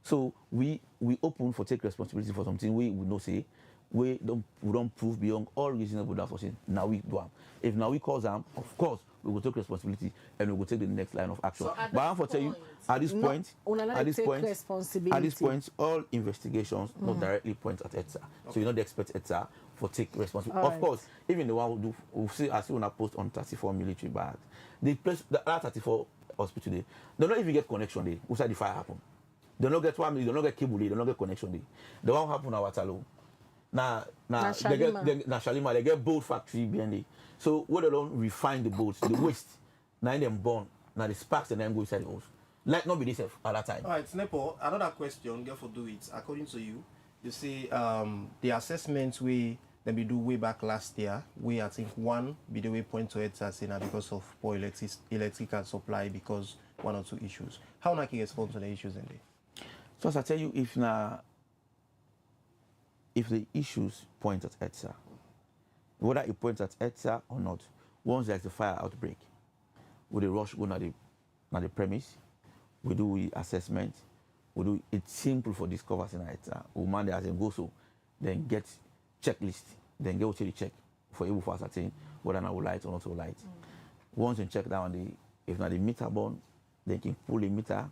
So we open for take responsibility for something we know say we don't prove beyond all reasonable doubt for saying now we do them. If now we cause them, of course we will take responsibility and we will take the next line of action. So but I'm for tell you at this point, all investigations not directly point at EDSA. So you not expect EDSA for take responsibility. Of course, even the one who see as you want to post on 34 military bags. The place the other 34 hospital they don't even get connection there. Outside the fire happen. They don't get they don't get cable, they don't get connection there. The one happen at Waterloo. Shalima, they get boat factory behind it. So what they don't refine the boats, the waste, now them burn, now the sparks and then go inside the house. Let not be this at that time. All right, Snepo, another question, therefore do it. According to you, you say the assessments we then we do way back last year, we I think one be the way point to EDSA saying because of poor electrical supply because 1 or 2 issues. How can you respond to the issues in there? So as I tell you, if the issues point at EDSA, whether it points at EDSA or not, once there's a fire outbreak, we the rush go na the premise, we do the assessment, we do it's simple for discovery in EDSA. We man there as a go so, then get checklist, then get to the check for able for ascertain whether I will light or not will light. Once you check down if not the meter born, then can pull the meter,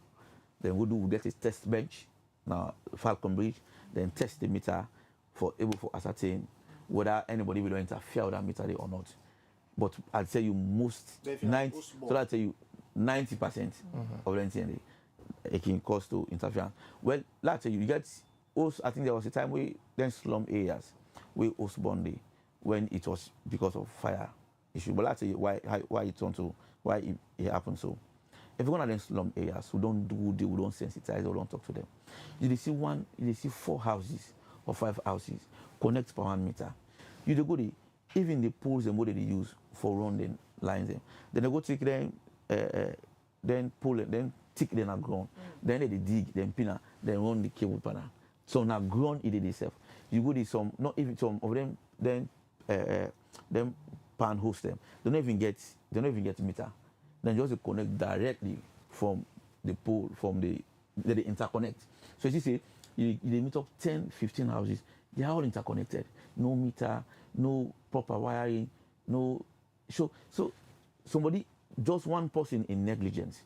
then we get a test bench, now Falcon Bridge, then test the meter for able for ascertain whether anybody will interfere with that meter or not. But I'll tell you 90% of anything it can cause to interference. Well, let's tell you get also I think there was a time we then slum areas we host bonding when it was because of fire issue. But let's tell you why it turned to why it happened so. If you're gonna slum areas who don't sensitize or don't talk to them, you see 4 houses or 5 houses connect per 1 meter. You go even the poles and what they use for running lines them. Then they go take them then pull it, then tick them a ground. Then they dig, then pin, then run the cable panel. So now ground it itself. You go to some, not even some of them, then them pan host them. They don't even get meter. Then just connect directly from the pole, from the interconnect. So you see, you meet up 10, 15 houses, they are all interconnected. No meter, no proper wiring, no. So somebody, just one person in negligence,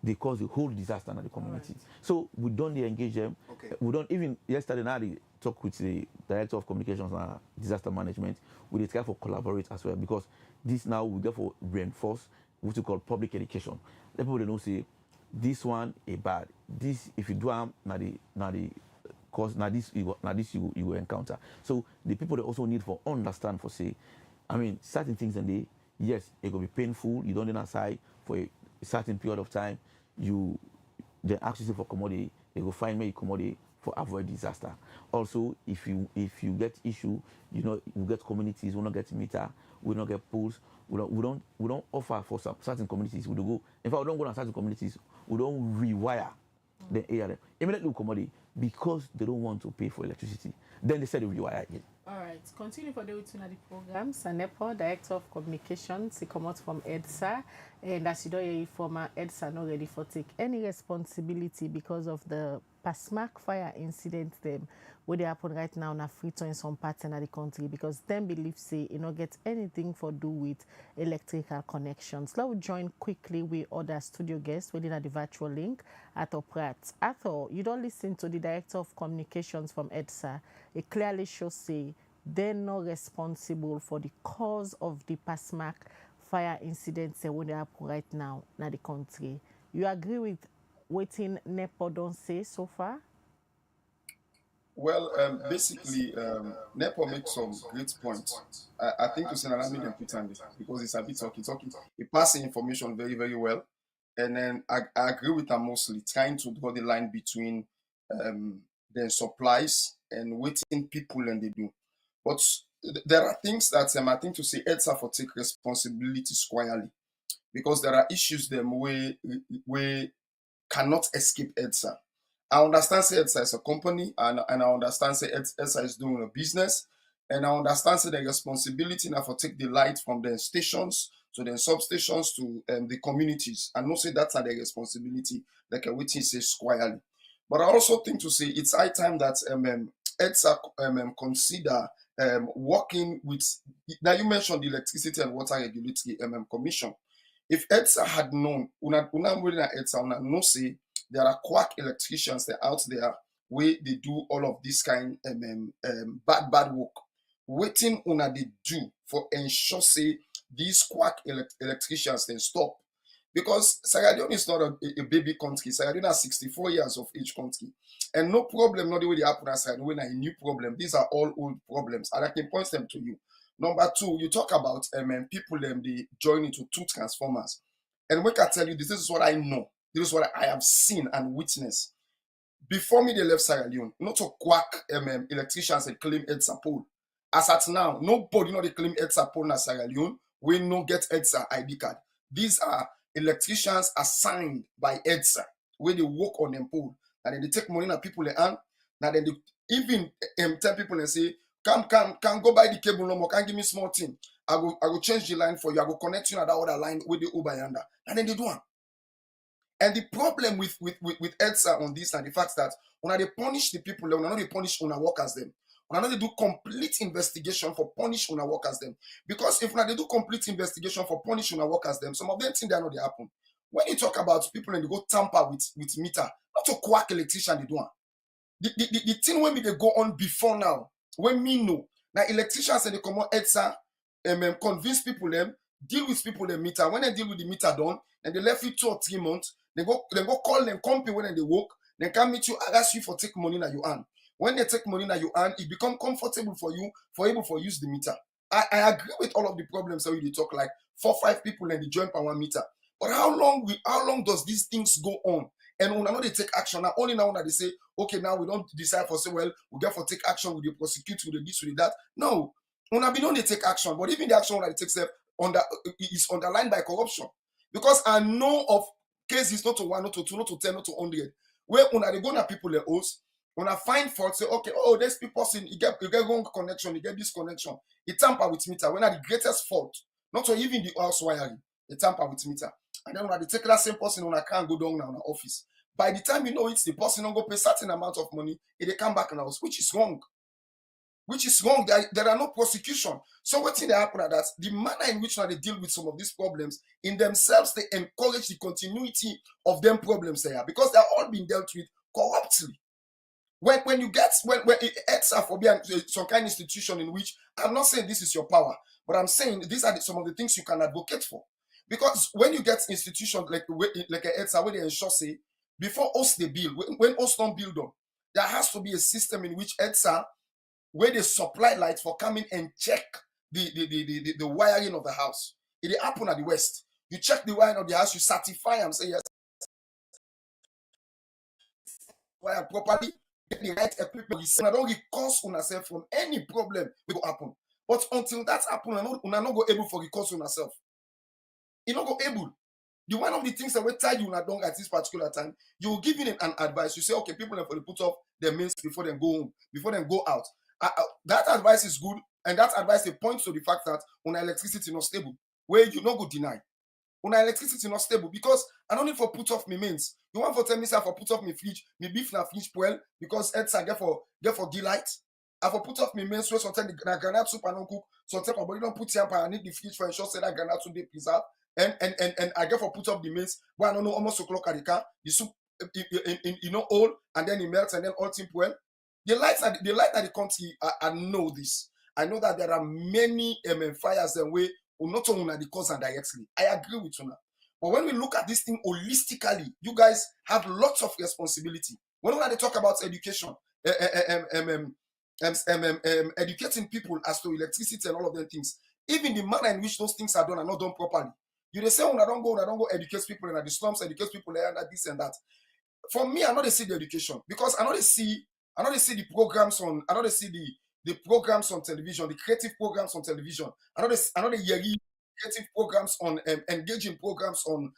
they cause the whole disaster in the community. Right. So we don't engage them. Okay. We don't even, yesterday now they talk with the Director of Communications and Disaster Management. We try for collaborate as well, because this now we therefore reinforce what we call public education. Let people know say this one a bad. This if you do the cause this you will encounter. So the people they also need for understand for say, I mean certain things and they yes it will be painful. You don't then aside for a certain period of time. You then ask you for commodity. They will find me commodity for avoid disaster. Also, if you get issue, you know you get communities. We not get meter. We not get pools. We don't offer for some certain communities. We don't go. In fact, we don't go to certain communities. We don't rewire the area. Immediately commodity because they don't want to pay for electricity. Then they said they rewire again. All right. Continue for the way to the program. Sanepo, Director of Communications, he come out from EDSA, and as you know, former EDSA not ready for take any responsibility because of the Pasmak fire incident them where they happen right now in Freetown in some parts of the country, because them believe say you know get anything for do with electrical connections. Let's join quickly with other studio guests within the virtual link at Pratt. Arthur, you don't listen to the Director of Communications from EDSA. It clearly shows say they're not responsible for the cause of the Pasmak fire incidents when they happen right now in the country. You agree with what NEPO don't say so far? Well, basically, NEPO makes some great points. I think to say that I made them put on this because it's a bit talking. It passes information very, very well. And then I agree with them mostly, trying to draw the line between the supplies and waiting people and they do. But there are things that I think to say EDSA for take responsibility squarely, because there are issues them where cannot escape EDSA. I understand say EDSA is a company, and I understand say EDSA is doing a business, and I understand say the responsibility now for take the light from the stations to the substations to the communities, and not say that's the responsibility like a waiting say squarely. But I also think to say it's high time that EDSA consider working with. Now you mentioned the Electricity and Water Regulatory Commission. If EDSA had known, EDSA know say there are quack electricians that out there where they do all of this kind bad work. Waiting they do for ensure say these quack electricians then stop. Because Sierra Leone is not a baby country. Sierra Leone has 64 years of age country. And no problem, not the way they happen as Sierra Leone, a new problem. These are all old problems. And I can point them to you. Number two, you talk about people they join into two transformers. And when I tell you this is what I know. This is what I have seen and witnessed. Before me, they left Sierra Leone. Not to quack electricians and claim EDSA pole. As at now, nobody know they claim EDSA pole in Sierra Leone. We no get EDSA ID card. These are electricians assigned by EDSA where they work on them pole. And then they take money and people they earn. Now then they even tell people and say, Come, go buy the cable no more. Can give me small thing. I will change the line for you. I will connect you to that other line with the Uber yonder. And then they do it. And the problem with EDSA on this and the fact that when they punish the people, when they punish on workers them. When they do complete investigation for punish on workers them. Because if they do complete investigation for punish on workers them, some of them think they know they happen. When you talk about people and they go tamper with meter, not to quack electrician they do it. The thing when they go on before now. When me know, now electricians and they come out EDSA, convince people them, deal with people them meter. When they deal with the meter done, and they left you 2 or 3 months, they go call them company when they work, they come meet you, ask you for take money that you earn. When they take money that you earn, it become comfortable for you for able to use the meter. I agree with all of the problems that we talk like 4 or 5 people and they join per 1 meter. But how long does these things go on? And when I know they take action, now only now that they say, okay, now we don't decide for say, well, we get for take action with the prosecute, with the this, with that. No, when I be known they take action, but even the action that they take is underlined by corruption. Because I know of cases, not to 1, not to 2, not to 10, not to 100. Where una they go na people the host, una find fault, say, okay, oh, there's people saying you get wrong connection, you get this connection. It tamper with meter. When are the greatest fault, not to even the house wiring, it tamper with meter. And then when they take that same person on can't go down now in the office. By the time you know it's the person don't go pay certain amount of money, they come back in the house, which is wrong. Which is wrong. There are no prosecution. So what thing that happen at that, the manner in which now they deal with some of these problems in themselves, they encourage the continuity of them problems there because they're all being dealt with corruptly. When you get when EDSA for being some kind of institution in which I'm not saying this is your power, but I'm saying these are some of the things you can advocate for. Because when you get institutions like a EDSA where they ensure say before us they build, when us don't build them, there has to be a system in which EDSA where they supply lights for coming and check the wiring of the house. It happen at the west. You check the wiring of the house, you certify and say yes, wire properly, get the right equipment. I don't recourse on yourself from any problem will happen. But until that happen, una not go able for recourse on yourself. You not go able. The one of the things that we tell you don't at this particular time, you will give in an advice. You say, okay, people have to put off their means before they go home, before they go out. That advice is good, and that advice it points to the fact that when electricity not stable, where you not go deny. When electricity not stable, because I don't need for put off my means. You want for tell me say for put off my fridge, my beef na fridge well because EDSA get for delight. I for put off my means so sometimes the granite soup and don't cook. Sometimes my body don't put here, I need the fridge for ensure say that granite soup they preserve. And I get for put off the means, but I don't know almost o'clock at the car. The soup old and then it melts and then all things well. The light at the country, I know this. I know that there are many fires and way not only the cause and directly. I agree with you now. But when we look at this thing holistically, you guys have lots of responsibility. When we talk about education, educating people as to electricity and all of them things, even the manner in which those things are done are not done properly. You they say, I don't go educate people in the slums, educate people and this and that. For me, I know they see the education because I know they see the programs on, I know they see the programs on television, the creative programs on television. I know they creative programs on engaging programs on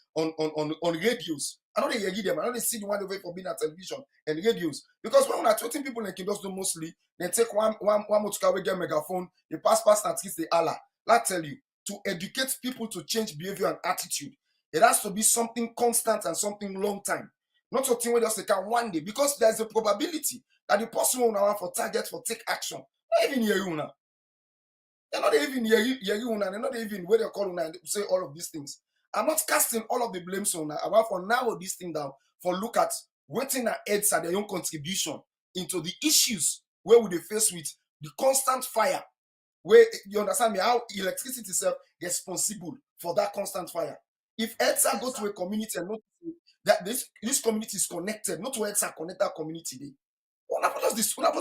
radios. I know they them. I know they see the one way for being on television and radios. Because when we're treating people like those do mostly, they take one motor get megaphone, they pass and kiss the Allah. Let tell you, to educate people to change behavior and attitude, it has to be something constant and something long time. Not something where just they can one day, because there's a probability that the person will now for target for take action. Not even hear you now. They're not even hear you now. They're not even where they call you and say all of these things. I'm not casting all of the blame on now. I want for narrow this thing down for look at waiting at EDSA their own contribution into the issues where we they face with the constant fire. Where you understand me how electricity itself is responsible for that constant fire. If EDSA go to a community and not that this community is connected, not to EDSA connect that community. We're not just disconnect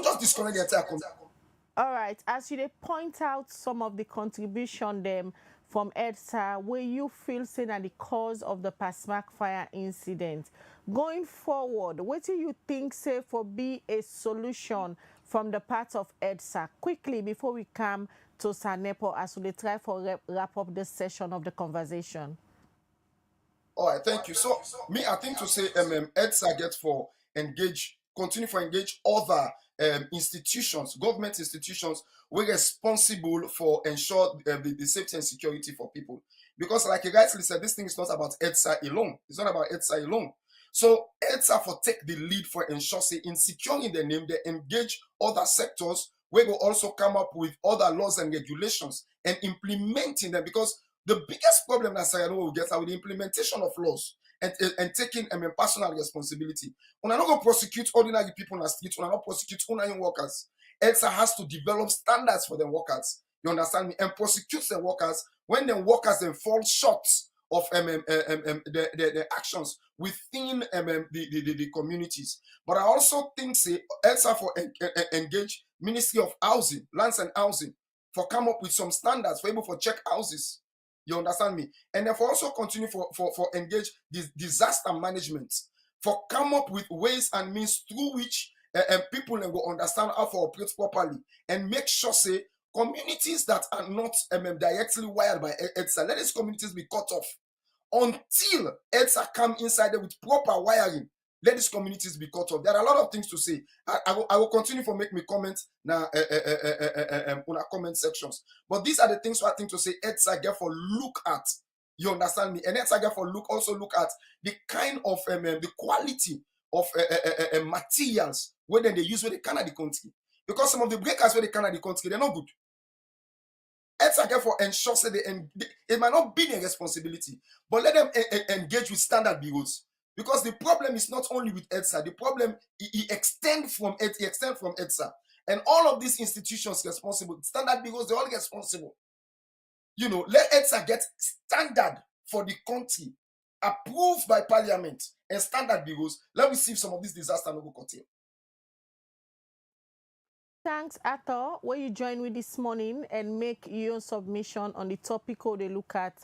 the entire community. All right, as you point out some of the contribution them from EDSA, where you feel say that the cause of the Pasmac fire incident. Going forward, what do you think say for be a solution from the part of EDSA? Quickly before we come to Sanepo as we try for wrap up this session of the conversation. All right, thank you. So me, I think to say EDSA gets for continue to engage other institutions, government institutions, we're responsible for ensure the safety and security for people. Because like you guys said, this thing is not about EDSA alone. It's not about EDSA alone. So EDSA for take the lead for ensure say in securing the name, they engage other sectors where will also come up with other laws and regulations and implementing them, because the biggest problem that Sayano will get are with the implementation of laws and taking personal responsibility. When I not going to prosecute ordinary people on the street, when I not prosecute ordinary workers, EDSA has to develop standards for the workers. You understand me? And prosecute the workers when the workers then fall short of the actions within the communities. But I also think say EDSA for engage Ministry of Housing, Lands and Housing, for come up with some standards for able for check houses. You understand me? And therefore also continue for engage this disaster management, for come up with ways and means through which people will understand how to operate properly and make sure say communities that are not directly wired by EDSA, let these communities be cut off. until EDSA come inside there with proper wiring. Let these communities be cut off. There are a lot of things to say. I will continue for make me comments now on our comment sections. But these are the things I think to say EDSA get for look at. You understand me? And EDSA get for also look at the kind of the quality of materials where they use where they can at the country. Because some of the breakers where they can at the country, they're not good. EDSA therefore ensures that it might not be their responsibility, but let them engage with standard bureaus. Because the problem is not only with EDSA, the problem extends from EDSA. And all of these institutions responsible, standard bureaus, they're all responsible. You know, let EDSA get standard for the country, approved by parliament and standard bureaus. Let me see if some of these disasters will continue. Thanks, Arthur, where you join with this morning and make your submission on the topic they look at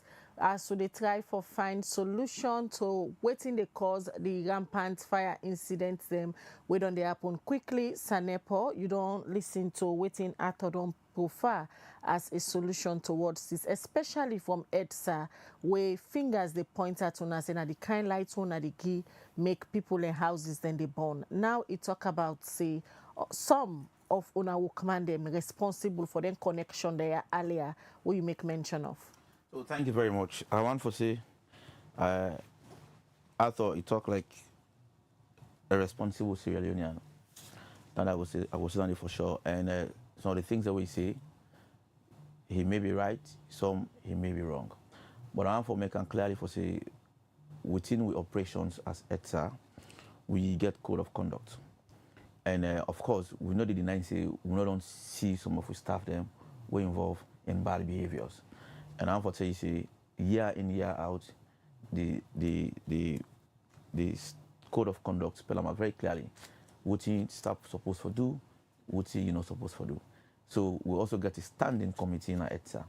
so they try for find solution to waiting the cause the rampant fire incidents them wait on they happen quickly. Sanepo, you don't listen to waiting Arthur don't prefer as a solution towards this, especially from EDSA, where fingers they point at on us and the kind lights on the key make people in houses then they burn. Now it talk about say some of una will command them responsible for them connection there earlier where you make mention of. So thank you very much. I want to say, I thought you talk like a responsible Sierra Leonean. And I would say that for sure. And some of the things that we say, he may be right, some he may be wrong. But I want to make it clearly for say, within we operations as EDSA, we get code of conduct. And of course, we know the deny say we don't see some of our staff them were involved in bad behaviors. And I'm for tell you say year in year out, the code of conduct spell them out very clearly what you staff supposed to do, what you not supposed to do. So we also get a standing committee in our EDSA,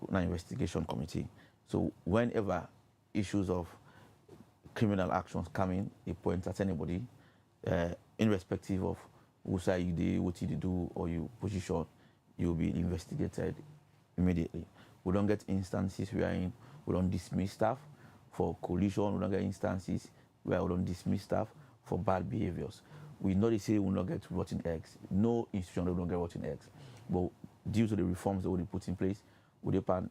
an investigation committee. So whenever issues of criminal actions come in, it points at anybody, irrespective of who side you did, what you do, or your position, you'll be investigated immediately. We don't get instances where we don't dismiss staff for collusion. We don't get instances where we don't dismiss staff for bad behaviors. We know they say we don't get rotten eggs. No institution don't get rotten eggs. But due to the reforms that we put in place, we can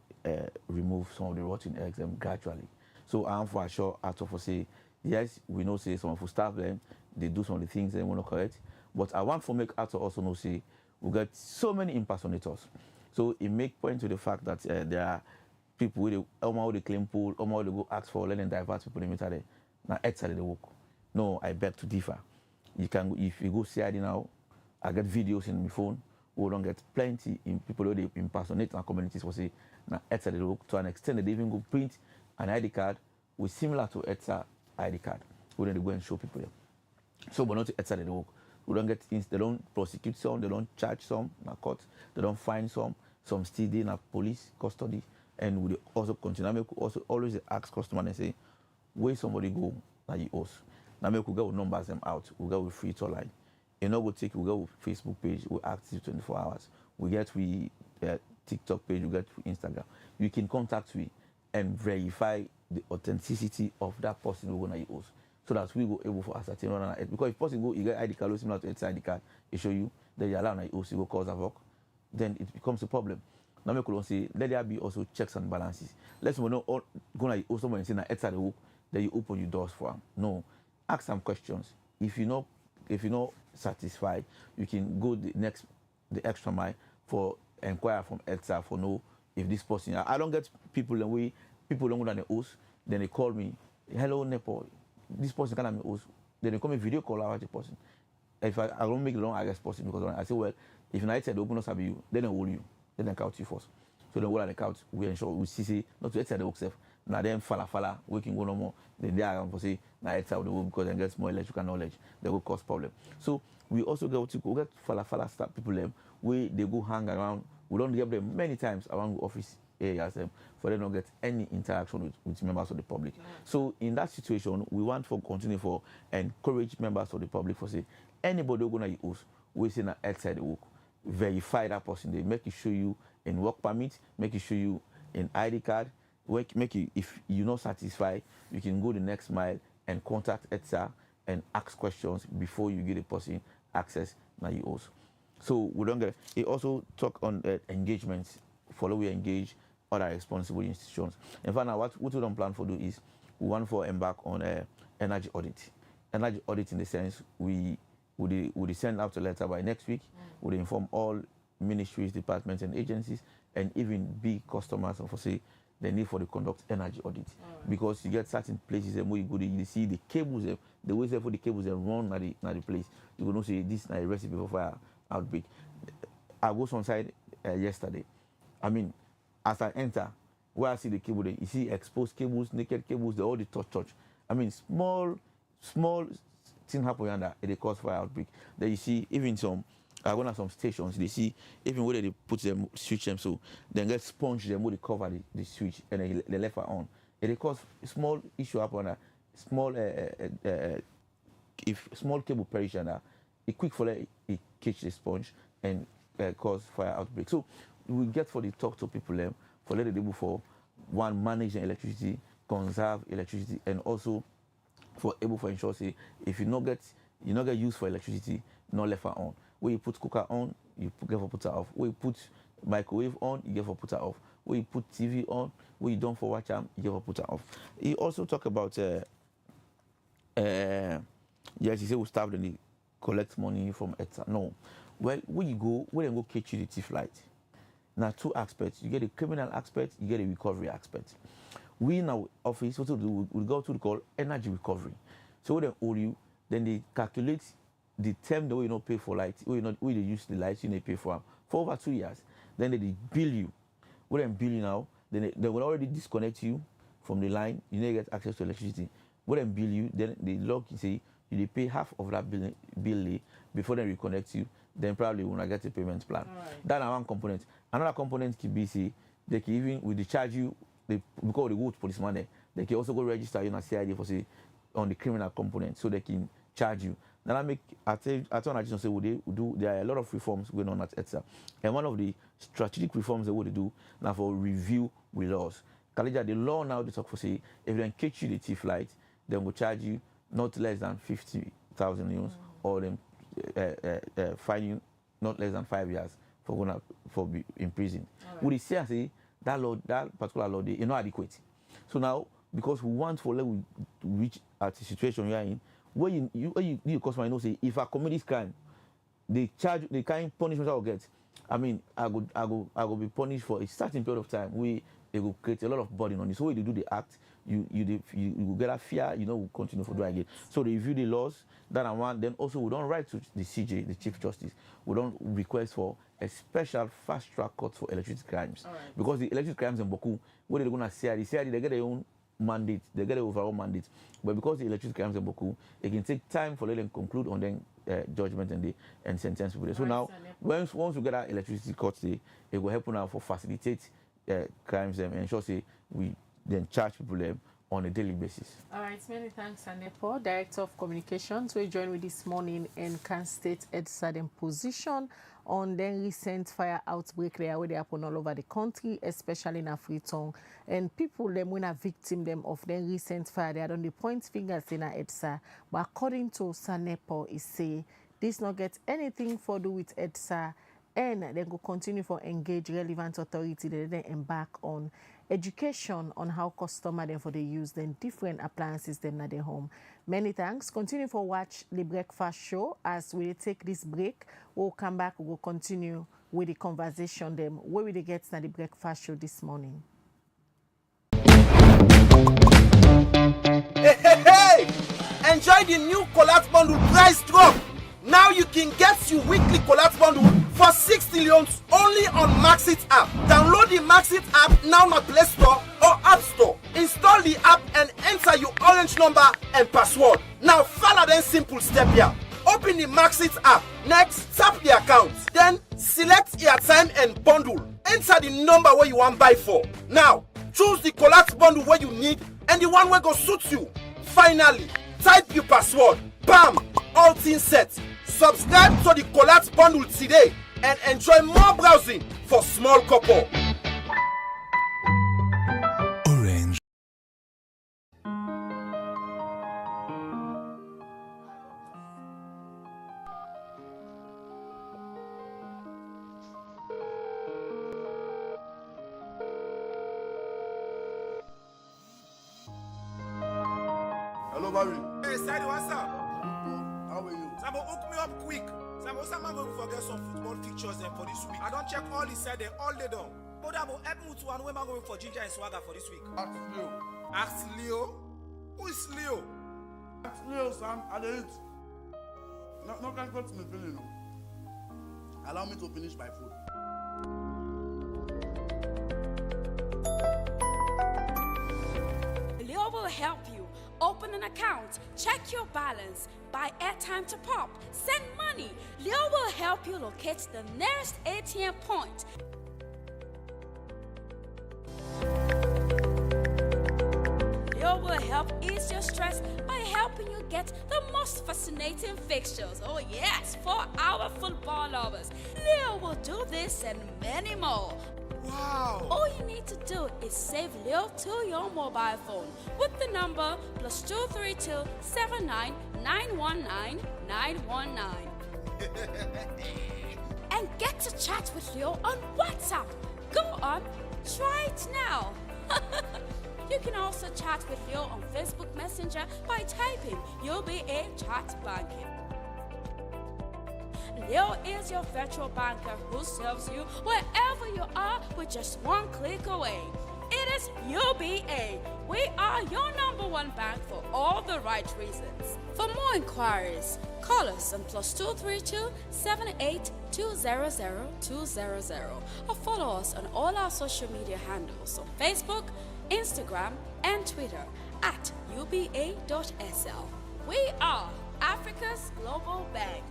remove some of the rotten eggs gradually. So I'm for sure out of say, yes, we know say some of the staff them, they do some of the things they want to correct. But I want to make out also know say we get so many impersonators. So it make point to the fact that there are people with the claim pool, they go ask for letting divert people in there. Now EDSA they work. No, I beg to differ. You can if you go CID now, I get videos in my phone. We don't get plenty in people who they impersonate our communities for say now EDSA they work to an extent that they even go print an ID card with similar to EDSA ID card. We don't go and show people them. So but not to EDSA they work. We don't get they don't prosecute some, they don't charge some in a court, they don't fine some still in a police custody, and we also continue. We also always ask customers and say, where somebody go that you owes. Now we go with numbers them out. We go with Freetown line. You know, we go with Facebook page. We active 24 hours. We get TikTok page. We get Instagram. You can contact me and verify the authenticity of that person who gonna use, so that we go able for ascertain on it. Because if person go, you get ID card similar to ID card, it show you that you allow na use, you go cause havoc, then it becomes a problem. Now we could say let there be also checks and balances. Let's not go na use someone and say na EDSA the hook, then you open your doors for them. No, ask some questions. If you're not satisfied, you can go the extra mile for inquire from EDSA for know if this person. I don't get people the way people don't go down the host, then they call me, hello Nepo, this person can have me host. Then they call me video call out the person. If I don't make it long, I guess person because I say, well, if United said open us you, then they hold you, then they count you first. So they hold at the count, we ensure we see not to EDSA the work self. Now then fala we can go no more. Then they are going to say now EDSA the work because they get more electrical knowledge, they will cause problem. So we also go get fala start people them where they go hang around. We don't give them many times around the office areas for them not get any interaction with members of the public. So in that situation, we want to continue for encourage members of the public for say anybody who gonna use we say na outside the work, verify that person. They make it show you in work permit, make it show you in ID card, make you, if you're not satisfied, you can go the next mile and contact EDSA and ask questions before you give the person access now you also. So we don't get it. Also talk on engagements, follow we engage other responsible institutions. In fact, now what we don't plan for do is we want to embark on energy audit. Energy audit in the sense we would send out a letter by next week, would inform all ministries, departments and agencies and even big customers of say the need for the conduct energy audit. Because you get certain places where you go, you see the cables, the way for the cables run at the place. You will not say this is a recipe for fire outbreak. I was on site yesterday. I mean, as I enter, where I see the cable, you see exposed cables, naked cables, they all the touch. I mean, small thing happen under it cause fire outbreak. Then you see even some going at some stations, they see even where they put them, switch them, so then get sponge them where they cover the switch and then they left it on. It cause small issue happen under small if small cable perish under it quick for it catch the sponge and cause fire outbreak. So we get for the talk to people for let the able for one manage the electricity, conserve electricity, and also for able for ensure say if you not get used for electricity, not left it on. Where you put cooker on, you get for put it off. Where you put microwave on, you get for put it off. Where you put TV on, where you don't for watch them, you get for put it off. He also talk about yes, he said we start the collect money from EDSA. No. Well, when you go, when they go catch you the thief light. Now, two aspects. You get a criminal aspect, you get a recovery aspect. We in our office, what to do, we go to the call energy recovery. So when they owe you, then they calculate the term the way you not pay for light, way they use the lights you need pay for them for over 2 years. Then they bill you. When they bill you now, then they will already disconnect you from the line. You need to get access to electricity. When they bill you, then they log you say you pay half of that bill before they reconnect you. Then probably will not get a payment plan. Right. That's one component. Another component can be say they can even with the charge you because they go to policeman there, they can also go register you in a CID for say on the criminal component so they can charge you. Now I told Addition say there are a lot of reforms going on at EDSA. And one of the strategic reforms they would do now for review with laws. Kalija, the law now they talk for say if they catch you the thief light, they will charge you not less than 50,000 euros or them fine you not less than 5 years for be in prison. Right. Would they say that particular law is not adequate? So now because we want for let we reach at the situation you are in, where you customer know say if I commit this crime, they charge the kind punishment I will get. I mean, I go be punished for a certain period of time. It will create a lot of burden on you. So when you do the act, you will get a fear, will continue for doing again. So they review the laws, that and one. Then also we don't write to the CJ, the Chief Justice. We don't request for a special fast track court for electricity crimes. Right. Because the electricity crimes in Boku, what they're gonna say, they get their own mandate, they get their overall mandate. But because the electricity crimes in Boku, it can take time for them to conclude on then judgment and sentence people. So now, once we get our electricity court, it will help now for facilitate crimes and ensure say we then charge people on a daily basis. All right, many thanks, Anepo, Director of Communications. We join with this morning in Can State EDSA position on the recent fire outbreak there where they happen all over the country, especially in Freetown. And people them when a victim them of the recent fire, they don't point fingers in EDSA. But according to Sanepo, he say this not get anything for do with EDSA, and they go continue for engage relevant authority. They then embark on education on how customer them for they use them different appliances them at their home. Many thanks. Continue for watch the breakfast show. As we take this break, we'll come back. We'll continue with the conversation them where we get to the breakfast show this morning. Hey! Enjoy the new collapse bundle price drop. Now you can get your weekly collapse bundle for 60 leons only on Maxit app. Download the Maxit app now on Play Store or App Store. Install the app and enter your orange number and password. Now follow the simple step here. Open the Maxit app. Next, tap the account. Then select your time and bundle. Enter the number where you want buy for. Now, choose the collapse bundle where you need and the one where go suit you. Finally, type your password. Bam! All things set. Subscribe to the collapse bundle today and enjoy more browsing for small couple. Hey, Sadie, what's up? How are you? Samo, hook me up quick. Samo, someone will forget some football fixtures then for this week. I don't check all he said them all day done. But I will help me to one woman going for ginger and swagger for this week. Ask Leo. Ask Leo? Who is Leo? Ask Leo, Sam. I did it. No, can't go to me feeling. Allow me to finish my food. Leo will help you open an account, check your balance, buy airtime to pop, send money. Leo will help you locate the nearest ATM point. Leo will help ease your stress by helping you get the most fascinating fixtures. Oh yes, for our football lovers. Leo will do this and many more. Wow! All you need to do is save Leo to your mobile phone with the number +232 79 919 919. And get to chat with Leo on WhatsApp. Go on, try it now. You can also chat with Leo on Facebook Messenger by typing UBA Chat Banking. Leo is your virtual banker who serves you wherever you are with just one click away. It is UBA. We are your #1 bank for all the right reasons. For more inquiries, call us on +232 78 200 200 or follow us on all our social media handles on Facebook, Instagram, and Twitter at uba.sl. We are Africa's global bank.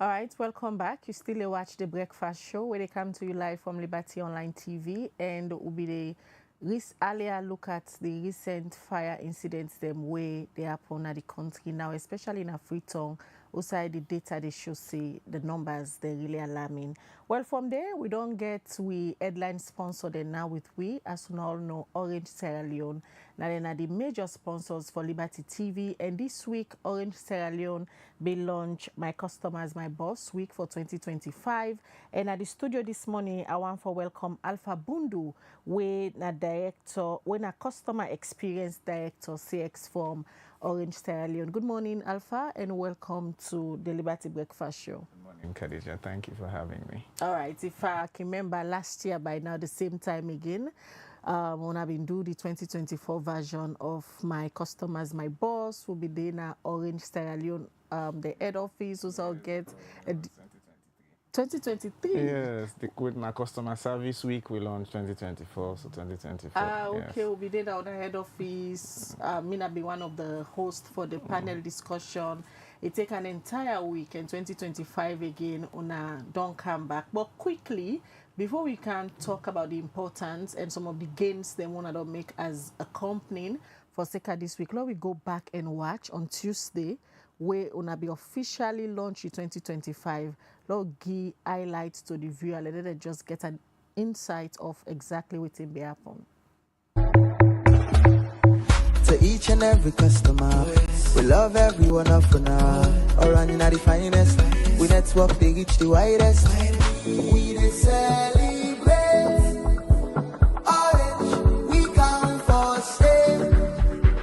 All right, welcome back. You still watch the Breakfast Show where they come to you live from Liberty Online TV, and will be the earlier look at the recent fire incidents them way they happen at the country now, especially in Freetown. Outside the data they show say the numbers they're really alarming. Well, from there we don't get we headline sponsor then now with we as we all know Orange Sierra Leone. Now then are the major sponsors for Liberty TV, and this week Orange Sierra Leone will launch My Customers My Boss week for 2025. And at the studio this morning I want to welcome Alpha Bundu, when a director, when a customer experience director CX from Orange Sierra Leone. Good morning, Alpha, and welcome to the Liberty Breakfast Show. Good morning, Khadija. Thank you for having me. All right. If I can remember last year by now, the same time again, when I've been doing the 2024 version of My Customers, My Boss, will be there in Orange Sierra Leone, the head office also get 2023. Yes, with my customer service week we launched 2024, so 2024. Okay, yes. we'll be there on the head office. Mina be one of the hosts for the panel discussion. It take an entire week, and 2025 again don't come back. But quickly, before we can talk about the importance and some of the gains they want to make as a company for Seka this week, let we go back and watch on Tuesday where una be officially launched in 2025. Lord, give highlights to the viewer, let them just get an insight of exactly what will be happen. To each and every customer, we love everyone of now. Orange na the finest, we network they reach the widest. We they celebrate Orange, we come for stay.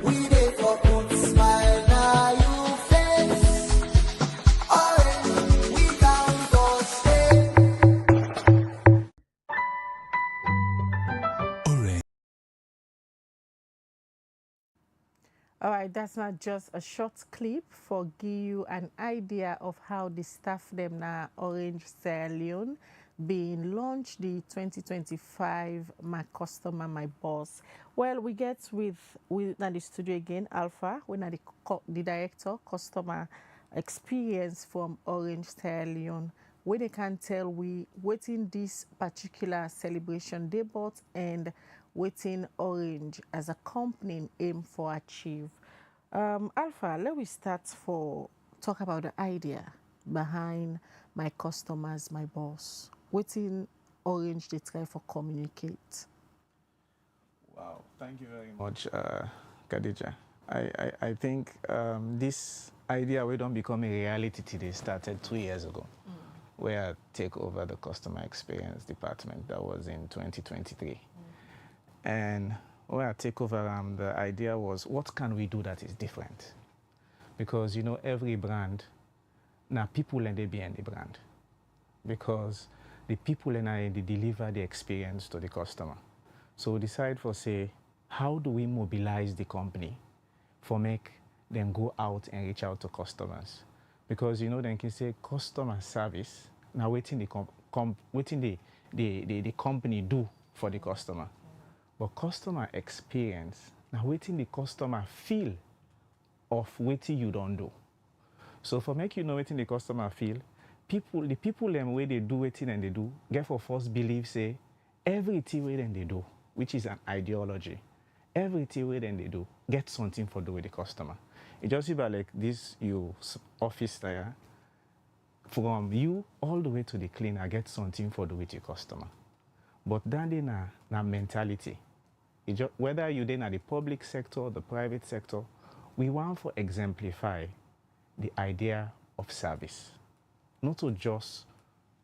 We they for put smile na you face. Orange, we come for stay. All right, that's not just a short clip for give you an idea of how the staff them na Orange Sierra Leone being launched the 2025 My Customer My Boss. Well, we get with the studio again, Alpha, we are the director customer experience from Orange Sierra Leone, where they can tell we waiting this particular celebration they bought and waiting Orange as a company aim for achieve. Alpha, let me start for talk about the idea behind My Customers My Boss. Waiting Orange they try for communicate. Wow, thank you very much, Khadija. I think this idea we don't become a reality today started 2 years ago, where I take over the customer experience department. That was in 2023. And where I take over, the idea was, what can we do that is different? Because, you know, every brand, now people and they behind the brand. Because the people and they deliver the experience to the customer. So we decide for, say, how do we mobilize the company for make them go out and reach out to customers? Because, you know, then can say customer service, now waiting the company do for the customer. But customer experience, now waiting the customer feel of waiting you don't do. So for make you know waiting the customer feel, the people them way they do waiting and they do, get for first believe say, everything way then they do, which is an ideology, everything way then they do, get something for do with the customer. It just about like this you office there, from you all the way to the cleaner, get something for do with your customer. But then they na mentality. Whether you then at the public sector or the private sector, we want to exemplify the idea of service. Not to just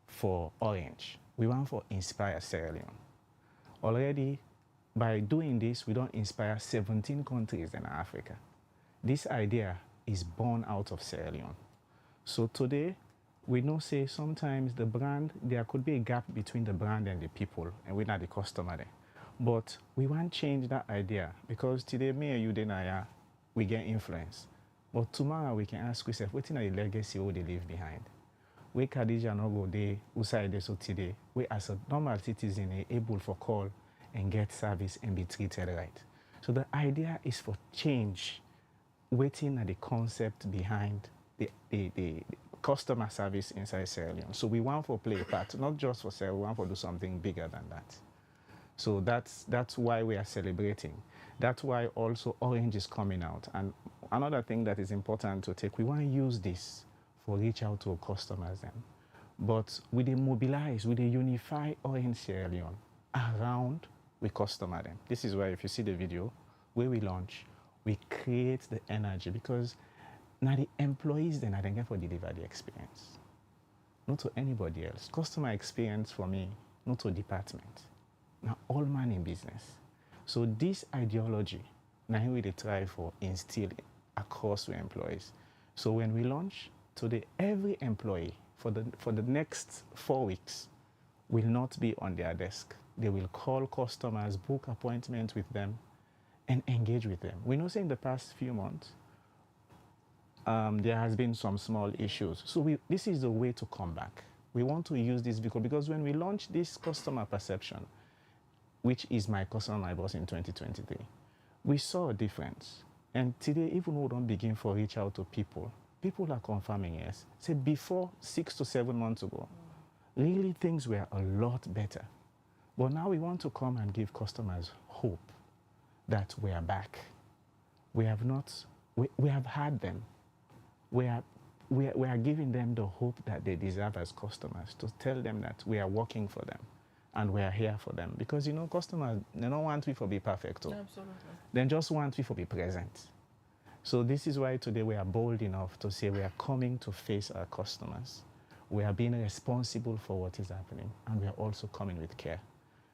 for Orange. We want to inspire Sierra Leone. Already, by doing this, we don't inspire 17 countries in Africa. This idea is born out of Sierra Leone. So today, we know say sometimes the brand, there could be a gap between the brand and the people, and we're not the customer there. But we want to change that idea, because today, me and you, then we get influence. But tomorrow, we can ask ourselves, what is the legacy they leave behind? We Khadija no go there, outside so today, we as a normal citizen are able for call and get service and be treated right. So the idea is for change, waiting at the concept behind the customer service inside Sierra Leone. So we want to play a part, not just for Sierra, we want to do something bigger than that. So that's why we are celebrating. That's why also Orange is coming out. And another thing that is important to take, we want to use this for reach out to our customers then. But we dey mobilize, we dey unify Orange Sierra Leone around we customer them. This is why if you see the video where we launch, we create the energy, because now the employees then are there for deliver the experience. Not to anybody else. Customer experience for me, not to department. Now all man in business. So this ideology, now we dey try for instill across the employees. So when we launch, today, every employee for the next 4 weeks will not be on their desk. They will call customers, book appointments with them, and engage with them. We know say in the past few months, there has been some small issues. So this is the way to come back. We want to use this because when we launched this customer perception, which is my customer, my boss in 2023, we saw a difference. And today, even we don't begin for reach out to people are confirming yes. Say before 6 to 7 months ago, really things were a lot better. But now we want to come and give customers hope that we are back. We have had them. We are giving them the hope that they deserve as customers, to tell them that we are working for them and we are here for them. Because, you know, customers, they don't want we to be perfect. Absolutely. They just want we to be present. So this is why today we are bold enough to say we are coming to face our customers. We are being responsible for what is happening, and we are also coming with care.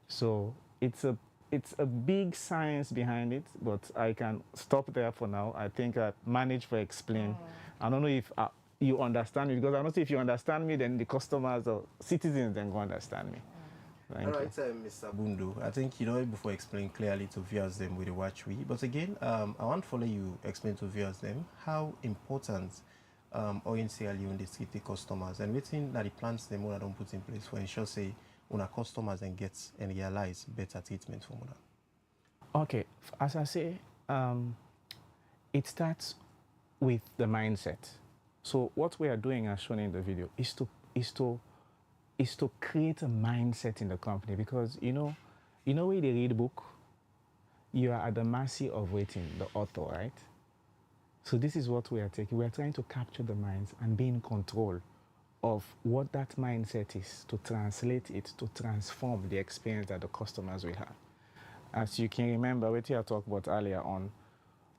So it's a big science behind it, but I can stop there for now. I think I managed to explain. I don't know if you understand me, because I don't know if you understand me, then the customers or citizens then go understand me. All right, Mr. Bundu, I think you know before explain clearly to viewers them with the watch we. But again, I want to follow you explain to viewers them how important Orange Sierra Leone they treat the customers, and waiting that the plans them when I don't put in place for ensure say when our customers and get and realize better treatment for them. Okay, as I say, it starts with the mindset. So what we are doing, as shown in the video, is to create a mindset in the company, because you know when they read a book, you are at the mercy of waiting the author, right? So this is what we are taking. We are trying to capture the minds and be in control of what that mindset is, to translate it, to transform the experience that the customers will have. As you can remember, what I talked about earlier on,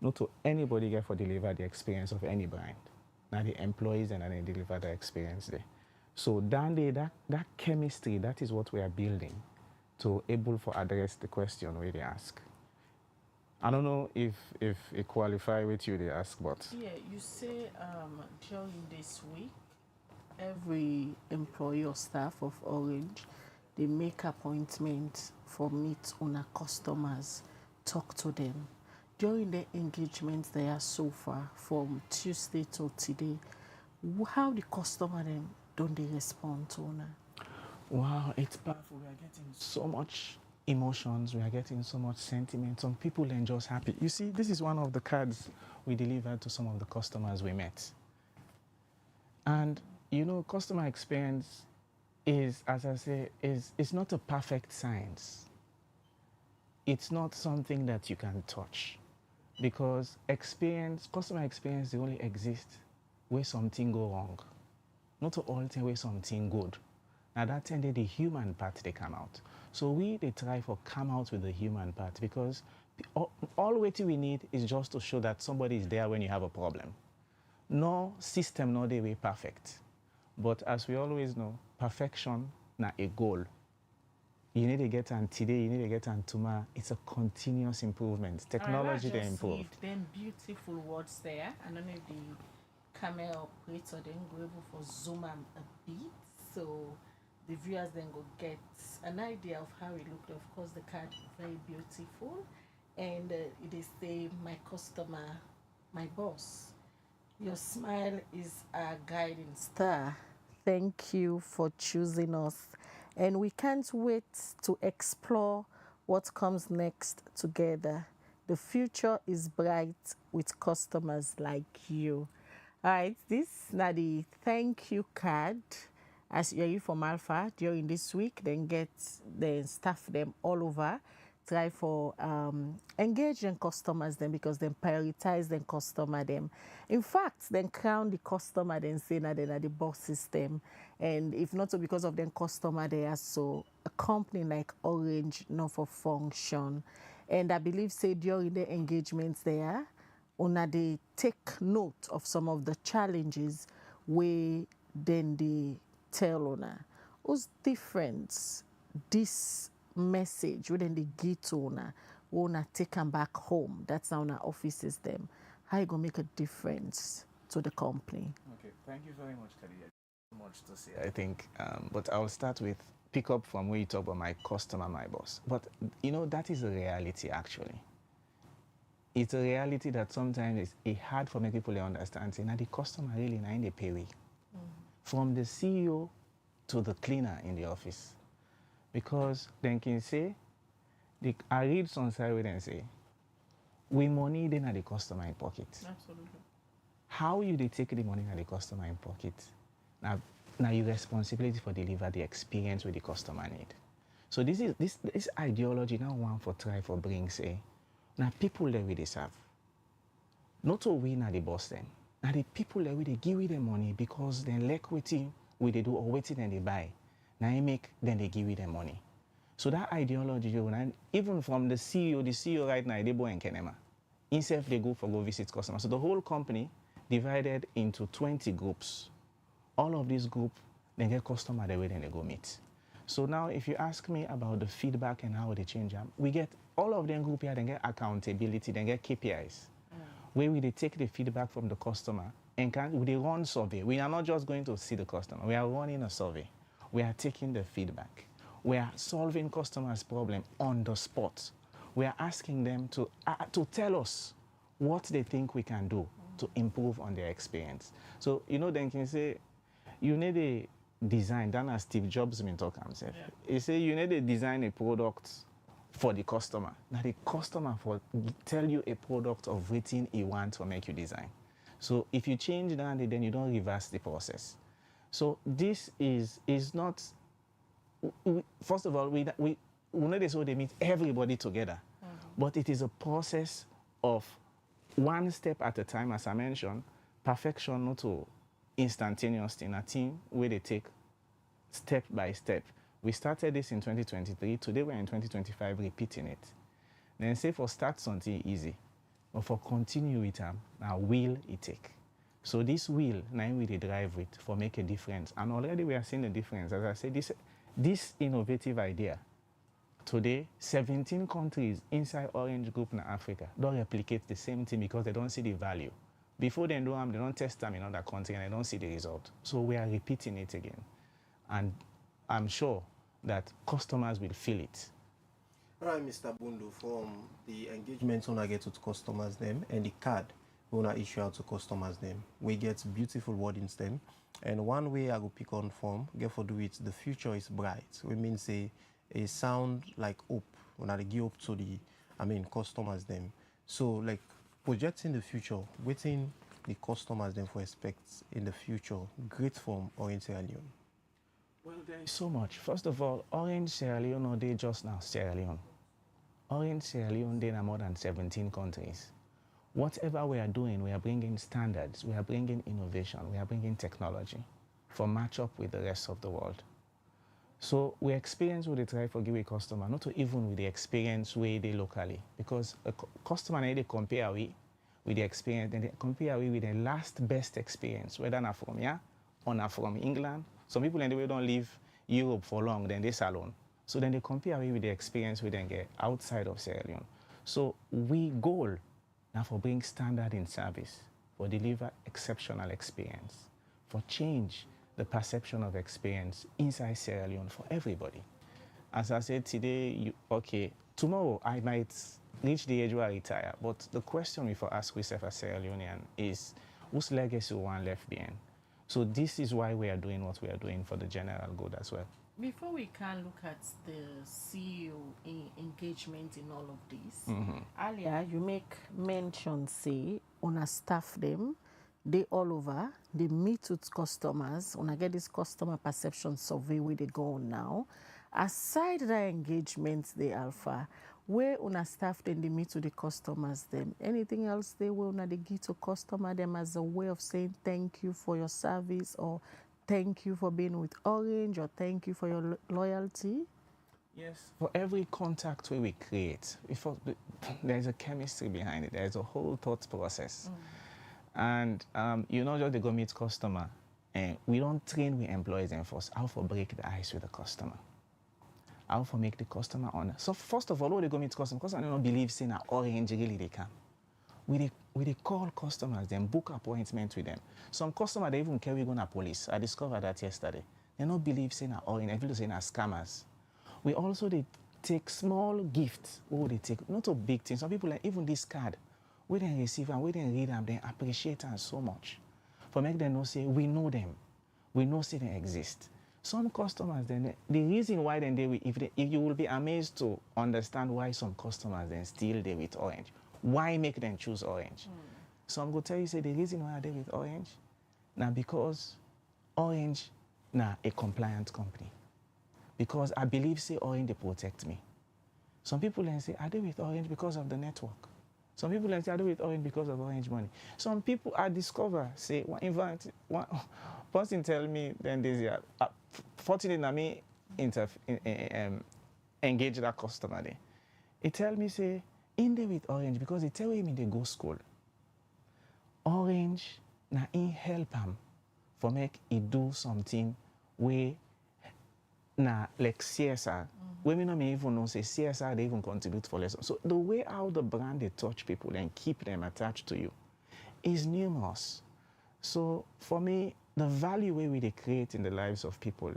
not to anybody get for deliver the experience of any brand. Now the employees and then they deliver the experience there. So down there, that chemistry, that is what we are building to able for address the question where they ask. I don't know if it qualify with you they ask, but yeah, you say during this week, every employee or staff of Orange, they make appointments for meet on our customers, talk to them. During the engagements they are so far, from Tuesday till today, how the customer then don't they respond to una? wow, it's powerful. We are getting so much emotions, we are getting so much sentiment. Some people are just happy. You see, this is one of the cards we delivered to some of the customers we met. And you know, customer experience is, as I say, it's not a perfect science. It's not something that you can touch, because customer experience, they only exist where something go wrong. Not all time where something good. Now that time the human part they come out. So they try for come out with the human part, because all we need is just to show that somebody is there when you have a problem. No system, no way perfect. But as we always know, perfection not a goal. You need to get on today, you need to get on tomorrow. It's a continuous improvement. Technology they improve. Then beautiful words there. I don't know if the camera operator then go able for zoom a bit, so the viewers then go get an idea of how it looked. Of course, the card very beautiful, and it is say my customer, my boss. Your smile is our guiding star. Thank you for choosing us, and we can't wait to explore what comes next together. The future is bright with customers like you. All right, this is the thank you card. As you're from Alpha during this week, then staff them all over. Try for engaging customers then, because then prioritize them customer them. In fact, then crown the customer then say that they're the boss system. And if not so because of them customer, they are so a company like Orange not for function. And I believe say during the engagements there, they take note of some of the challenges where then they tell una who's difference this message within the give to una take them back home. That's how our office system. How you gonna make a difference to the company? Okay, thank you very much, Khadija. So much to say, I think, but I'll start with pick up from where you talk about my customer, my boss. But you know, that is a reality actually. It's a reality that sometimes it's hard for many people to understand. Say, now the customer really now in the pay way. From the CEO to the cleaner in the office. Because then can say, I read some side where they say, we money then at the customer in pocket. Absolutely. How you they take the money at the customer in pocket? Now your responsibility for deliver the experience with the customer need. So this ideology now one for try for bring say, now people that we serve. Not to win at the boss then. Now the people that we they give them money because they like waiting we they do or waiting and they buy. Now they make then they give them money. So that ideology, even from the CEO right now, they boy in Kenema. Instead they go visit customers. So the whole company divided into 20 groups. All of these groups they get customer the way then they go meet. So now if you ask me about the feedback and how they change them, we get all of them group here, they get accountability, they get KPIs. Where we they take the feedback from the customer and they run survey. We are not just going to see the customer, we are running a survey. We are taking the feedback. We are solving customers' problem on the spot. We are asking them to tell us what they think we can do to improve on their experience. So, you know, then can say, you need a design, then as Steve Jobs been talking himself. He say you need to design a product for the customer. Now the customer for tell you a product of everything he wants to make you design. So if you change that, then you don't reverse the process. So this is not, first of all, we know so they meet everybody together, but it is a process of one step at a time, as I mentioned, perfection not to instantaneous in a team where they take step by step. We started this in 2023. Today we're in 2025 repeating it. Then say for start something easy. But for continue with them, now will it take. So this will, now we dey drive with for make a difference. And already we are seeing the difference. As I said, this innovative idea, today, 17 countries inside Orange Group in Africa don't replicate the same thing because they don't see the value. Before they do them, they don't test them in other countries and they don't see the result. So we are repeating it again. And I'm sure that customers will feel it. All right, Mr. Bundu, from the engagements when I get with customers them and the card when I issue out to customers them, we get beautiful wordings them. And one way I go pick on form, get for do it, the future is bright. We mean say a sound like hope when I give up to the customers them. So like projecting the future, waiting the customers then for expects in the future, great form or in Sierra Leone. Well, there is so much. First of all, Orange Sierra Leone, no, they just now Sierra Leone. Orange Sierra Leone, they are more than 17 countries. Whatever we are doing, we are bringing standards, we are bringing innovation, we are bringing technology for match up with the rest of the world. So we experience with the try for give a customer, not to even with the experience way they locally, because a customer they compare with the experience, then they compare with the last best experience, whether not from here or not from England. Some people anyway don't leave Europe for long, then they salon. So then they compare with the experience we then get outside of Sierra Leone. So we goal now for bring standard in service, for deliver exceptional experience, for change the perception of experience inside Sierra Leone for everybody. As I said today, tomorrow I might reach the age where I retire, but the question we for ask ourselves as Sierra Leonean is, whose legacy we want left behind? So this is why we are doing what we are doing for the general good as well. Before we can look at the CEO engagement in all of this, earlier you make mention, say, on a staff them, they all over, they meet with customers, on get this customer perception survey where they go on now. Aside the engagements, the alpha, where on a staff then they meet with the customers them, anything else they will not they give to customer them as a way of saying thank you for your service or thank you for being with Orange or thank you for your loyalty? Yes. For every contact we create, there's a chemistry behind it. There's a whole thought process. And you know, just they go meet customer, and we don't train we employees and first how for break the ice with the customer, how for make the customer honest. So first of all, when they go meet customer, because I don't believe saying that Orange really they can. We call customers, then book appointment with them. Some customers, they even carry going to police. I discovered that yesterday. They don't believe saying that Orange, they feel saying that scammers. We also they take small gifts. Oh, they take not a big thing. Some people like even this card, we didn't receive and we didn't read them, they appreciate them so much. For make them know say we know them, we know say they exist. Some customers then the reason why then if you will be amazed to understand why some customers then still they with Orange. Why make them choose Orange? Some go tell you say the reason why they with Orange now because Orange now a compliant company. Because I believe say Orange they protect me. Some people then say are they with Orange because of the network? Some people then say I do with Orange because of Orange money. Some people I discover say one person tell me then this year fortunately I me engage that customer there. He tell me say in there with Orange because they tell me they go school. Orange na in help him for make he do something where na like CSR. Women don't even know say CSR they even contribute for lessons. So the way how the brand they touch people and keep them attached to you is numerous. So for me, the value where we create in the lives of people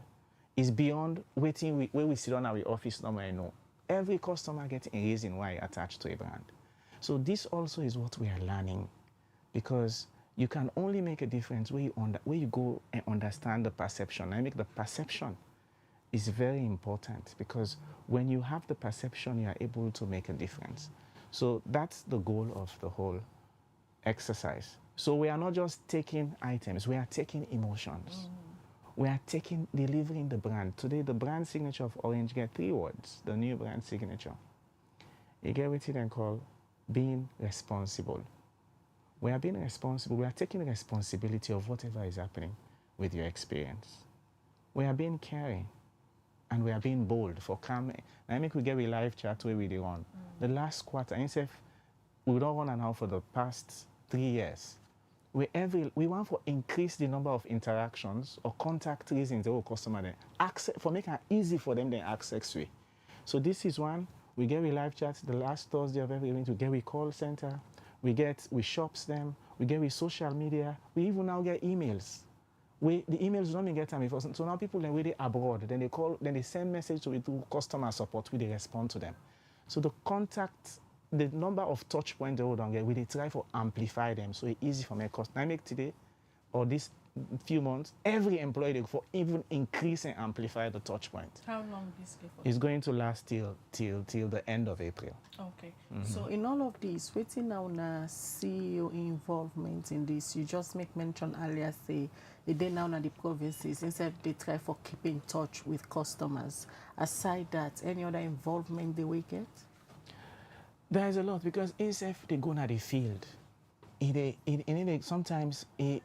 is beyond waiting where we sit on our office number and know. Every customer gets a reason why attached to a brand. So this also is what we are learning because you can only make a difference where you go and understand the perception. I make the perception is very important because when you have the perception, you are able to make a difference. So that's the goal of the whole exercise. So we are not just taking items, we are taking emotions. We are delivering the brand. Today, the brand signature of Orange get 3 words, the new brand signature. You get what you then call being responsible. We are being responsible. We are taking responsibility of whatever is happening with your experience. We are being caring. And we are being bold for calm. I make we get a live chat where we do on. The last quarter, instead we don't run now for the past 3 years. We want to increase the number of interactions or contact reasons the customer then access for making it easy for them then access we. So this is one. We get we live chats the last Thursday of every week. We get we call center. We shops them. We get we social media. We even now get emails. The emails don't even get time before. So now people then really abroad. Then they call. Then they send message to customer support. We they respond to them. So the number of touch points they don't get, we they try to amplify them so it's easy for my cost. I make today or this few months, every employee they go for even increase and amplify the touch point. How long this go for? It's going to last till the end of April. Okay. So in all of this, waiting now na CEO involvement in this, you just make mention earlier say they now na the provinces instead they try for keep in touch with customers. Aside that, any other involvement they will get? There's a lot because if they go to the field, sometimes he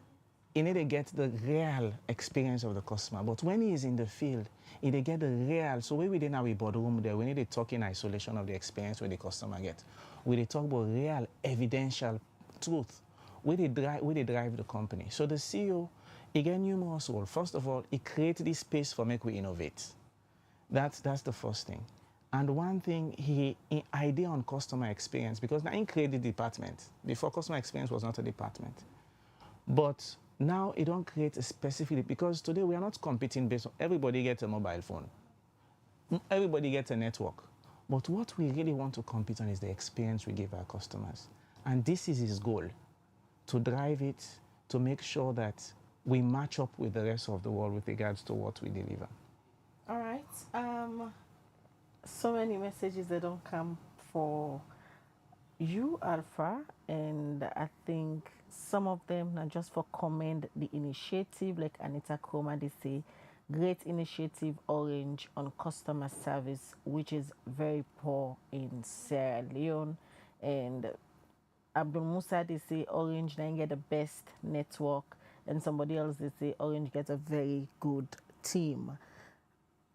need to get the real experience of the customer. But when he is in the field, he need to get the real. So we did now we boardroom there. We need to talk in isolation of the experience where the customer get. We need to talk about real evidential truth. We they drive the company. So the CEO, he get numerous roles. First of all, he create this space for make we innovate. That's the first thing. And one thing, he idea on customer experience, because now he created the department. Before, customer experience was not a department. But now it don't create a specific, because today we are not competing based on everybody gets a mobile phone. Everybody gets a network. But what we really want to compete on is the experience we give our customers. And this is his goal, to drive it, to make sure that we match up with the rest of the world with regards to what we deliver. All right. So many messages that don't come for you, Alpha, and I think some of them are just for commend the initiative, like Anita Kroma, they say, great initiative, Orange, on customer service, which is very poor in Sierra Leone. And Abdul Musa, they say, Orange then get the best network, and somebody else, they say, Orange gets a very good team.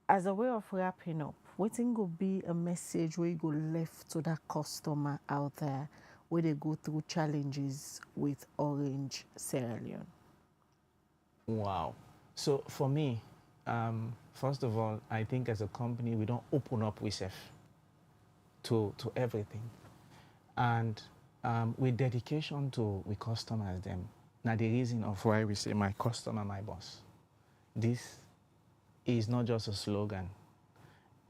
As a way of wrapping up, what think will be a message where you go left to that customer out there where they go through challenges with Orange Sierra Leone? Wow. So for me, first of all, I think as a company, we don't open up ourselves to everything. And with dedication to we customers them, now the reason of why we say my customer, my boss. This is not just a slogan.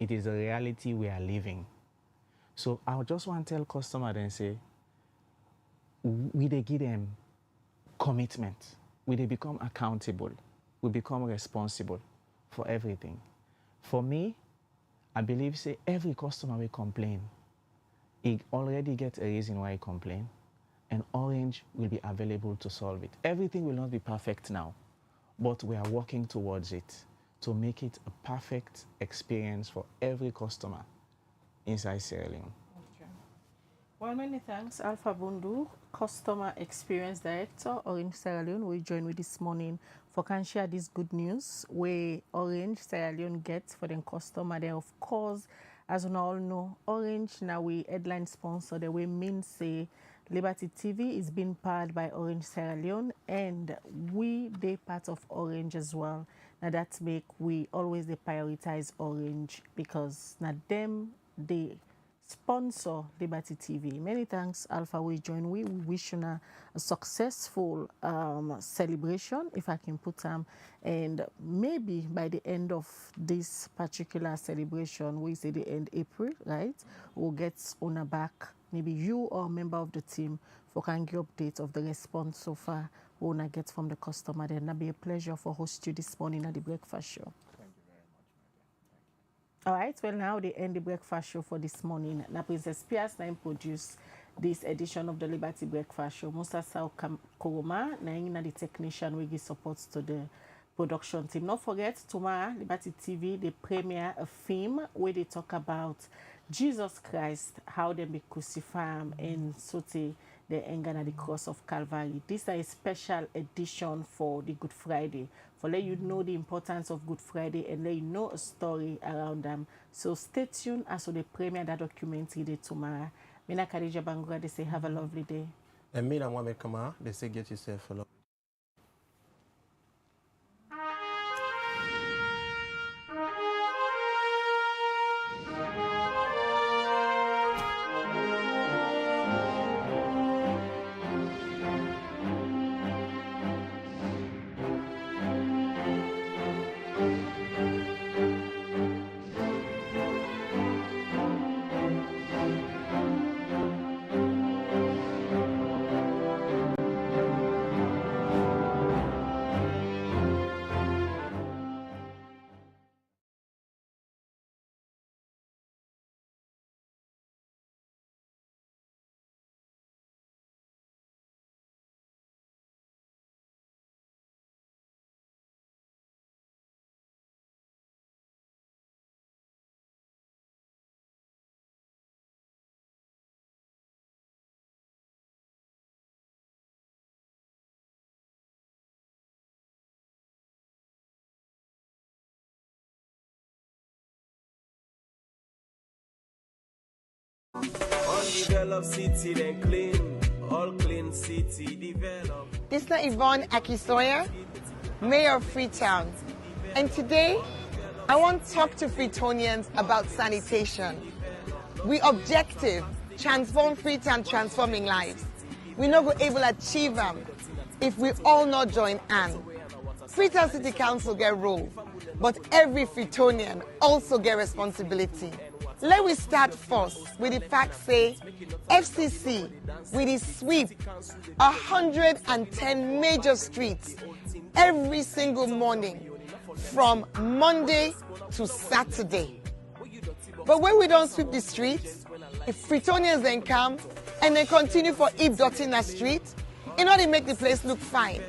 It is a reality we are living. So I just want to tell customers and say, we they give them commitment. We they become accountable. We become responsible for everything. For me, I believe say every customer will complain. He already gets a reason why he complain, and Orange will be available to solve it. Everything will not be perfect now, but we are working towards it to make it a perfect experience for every customer inside Sierra Leone. Okay. Well, many thanks, Alpha Bundu, Customer Experience Director, Orange Sierra Leone. We join with this morning for can share this good news where Orange Sierra Leone gets for the customer. There, of course, as we all know, Orange now we headline sponsor. The way mean say Liberty TV is being powered by Orange Sierra Leone, and they part of Orange as well. Now that make we always prioritize Orange because now them they sponsor Liberty TV. Many thanks, Alpha. We join. We wish you a successful celebration, if I can put them. And maybe by the end of this particular celebration, we say the end April, right? We'll get on a back. Maybe you or a member of the team for can give updates of the response so far we wanna get from the customer. Then that'll be a pleasure for host you this morning at the breakfast show. Thank you very much, All right, well, now they end the breakfast show for this morning. Now, Princess PS9 produced this edition of the Liberty Breakfast Show. Musa Sao Koroma, now the technician, we give support to the production team. Don't forget, tomorrow, Liberty TV, they premiere a film where they talk about Jesus Christ, how they be crucified and sote the anger at the cross of Calvary. This is a special edition for the Good Friday, for let you know the importance of Good Friday and let you know a story around them. So stay tuned as they premiere that documentary day tomorrow Mina Khadija Bangura, they say have a lovely day. And me and Mohamed Kamara, they say get yourself a lot. Undeveloped city, then clean. All clean city, develop. This is Yvonne Akisoya, Mayor of Freetown. And today, I want to talk to Freetonians about sanitation. We objective, transform Freetown, transforming lives. We not go able to achieve them if we all not join hands. Freetown City Council get role, but every Freetonian also get responsibility. Let we start first with the fact say FCC with the sweep 110 major streets every single morning from Monday to Saturday. But when we don't sweep the streets, if Freetonians then come and they continue for heap dot in the street, in order to make the place look fine.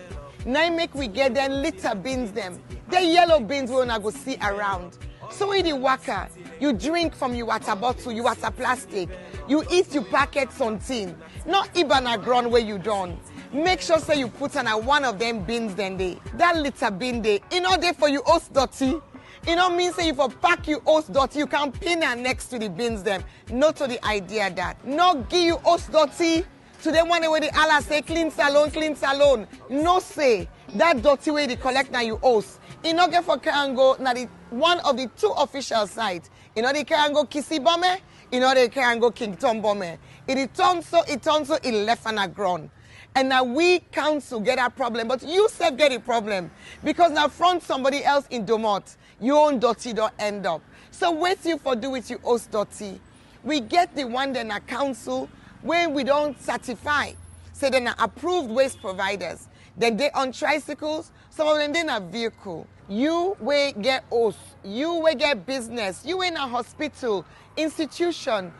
Now make we get them litter bins them. The yellow bins we wanna go see around. So in the worker, you drink from your water bottle, your water plastic, you eat your packets on tin, not even a ground where you done. Make sure say you put on one of them bins then they. That litter bin they, in order for you host dirty. You know mean say if you pack you host dirty, you can pin her next to the bins them. Not to the idea that. Not give you host dirty to them one way the Allah say clean salon. No say that dirty way they collect now you host. In order for Karango, now the one of the two official sites. In order Karango Kisi Bome, in order Karango King Tom Bome. It turns so, it left on the ground. And now we council get a problem, but you self get a problem. Because now front somebody else in Domot, your own dirty don't end up. So what you for do with your host dirty? We get the one then a council where we don't certify. So then approved waste providers. Then they on tricycles, some of them they a vehicle. You will get host, you will get business, you in a hospital, institution,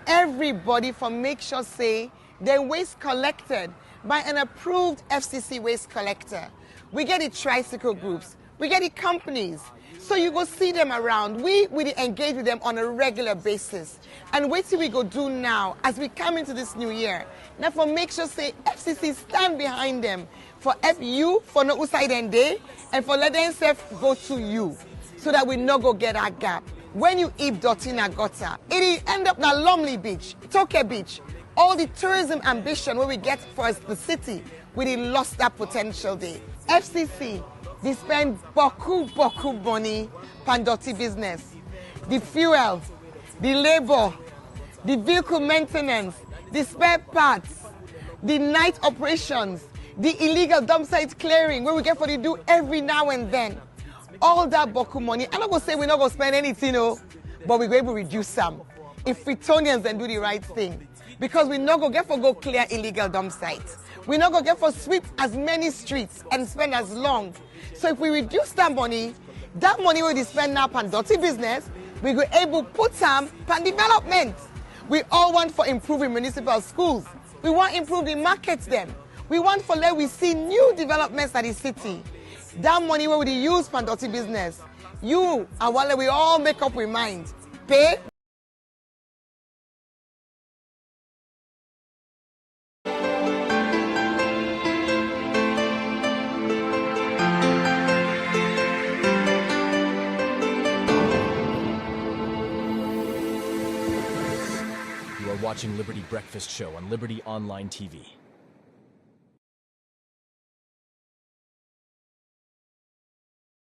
everybody for make sure say their waste collected by an approved FCC waste collector. We get the tricycle groups, we get the companies. So you go see them around. We engage with them on a regular basis. And wait till we go do now as we come into this new year. Now for make sure say FCC stand behind them for you for no side and day and for let them go to you so that we no go get a gap. When you eat dirty in a gutter, it end up na Lumley Beach, Toke Beach. All the tourism ambition where we get for the city, we lost that potential there. FCC, they spend boku money on dirty business. The fuel, the labor, the vehicle maintenance, the spare parts, the night operations, the illegal dump site clearing where we get for the do every now and then. All that boku money, I'm not going to say we're not going to spend anything, but we're going to reduce some. If Freetonians then do the right thing. Because we're not going to get for go clear illegal dump sites. We're not going to get for sweep as many streets and spend as long. So if we reduce that money we spend now on dirty business, we go able to put some on development. We all want for improving municipal schools. We want to improve the markets them. We want for let we see new developments at the city. That money where we use for dirty business, you and while we all make up with mind, pay. watching Liberty Breakfast Show on Liberty Online TV.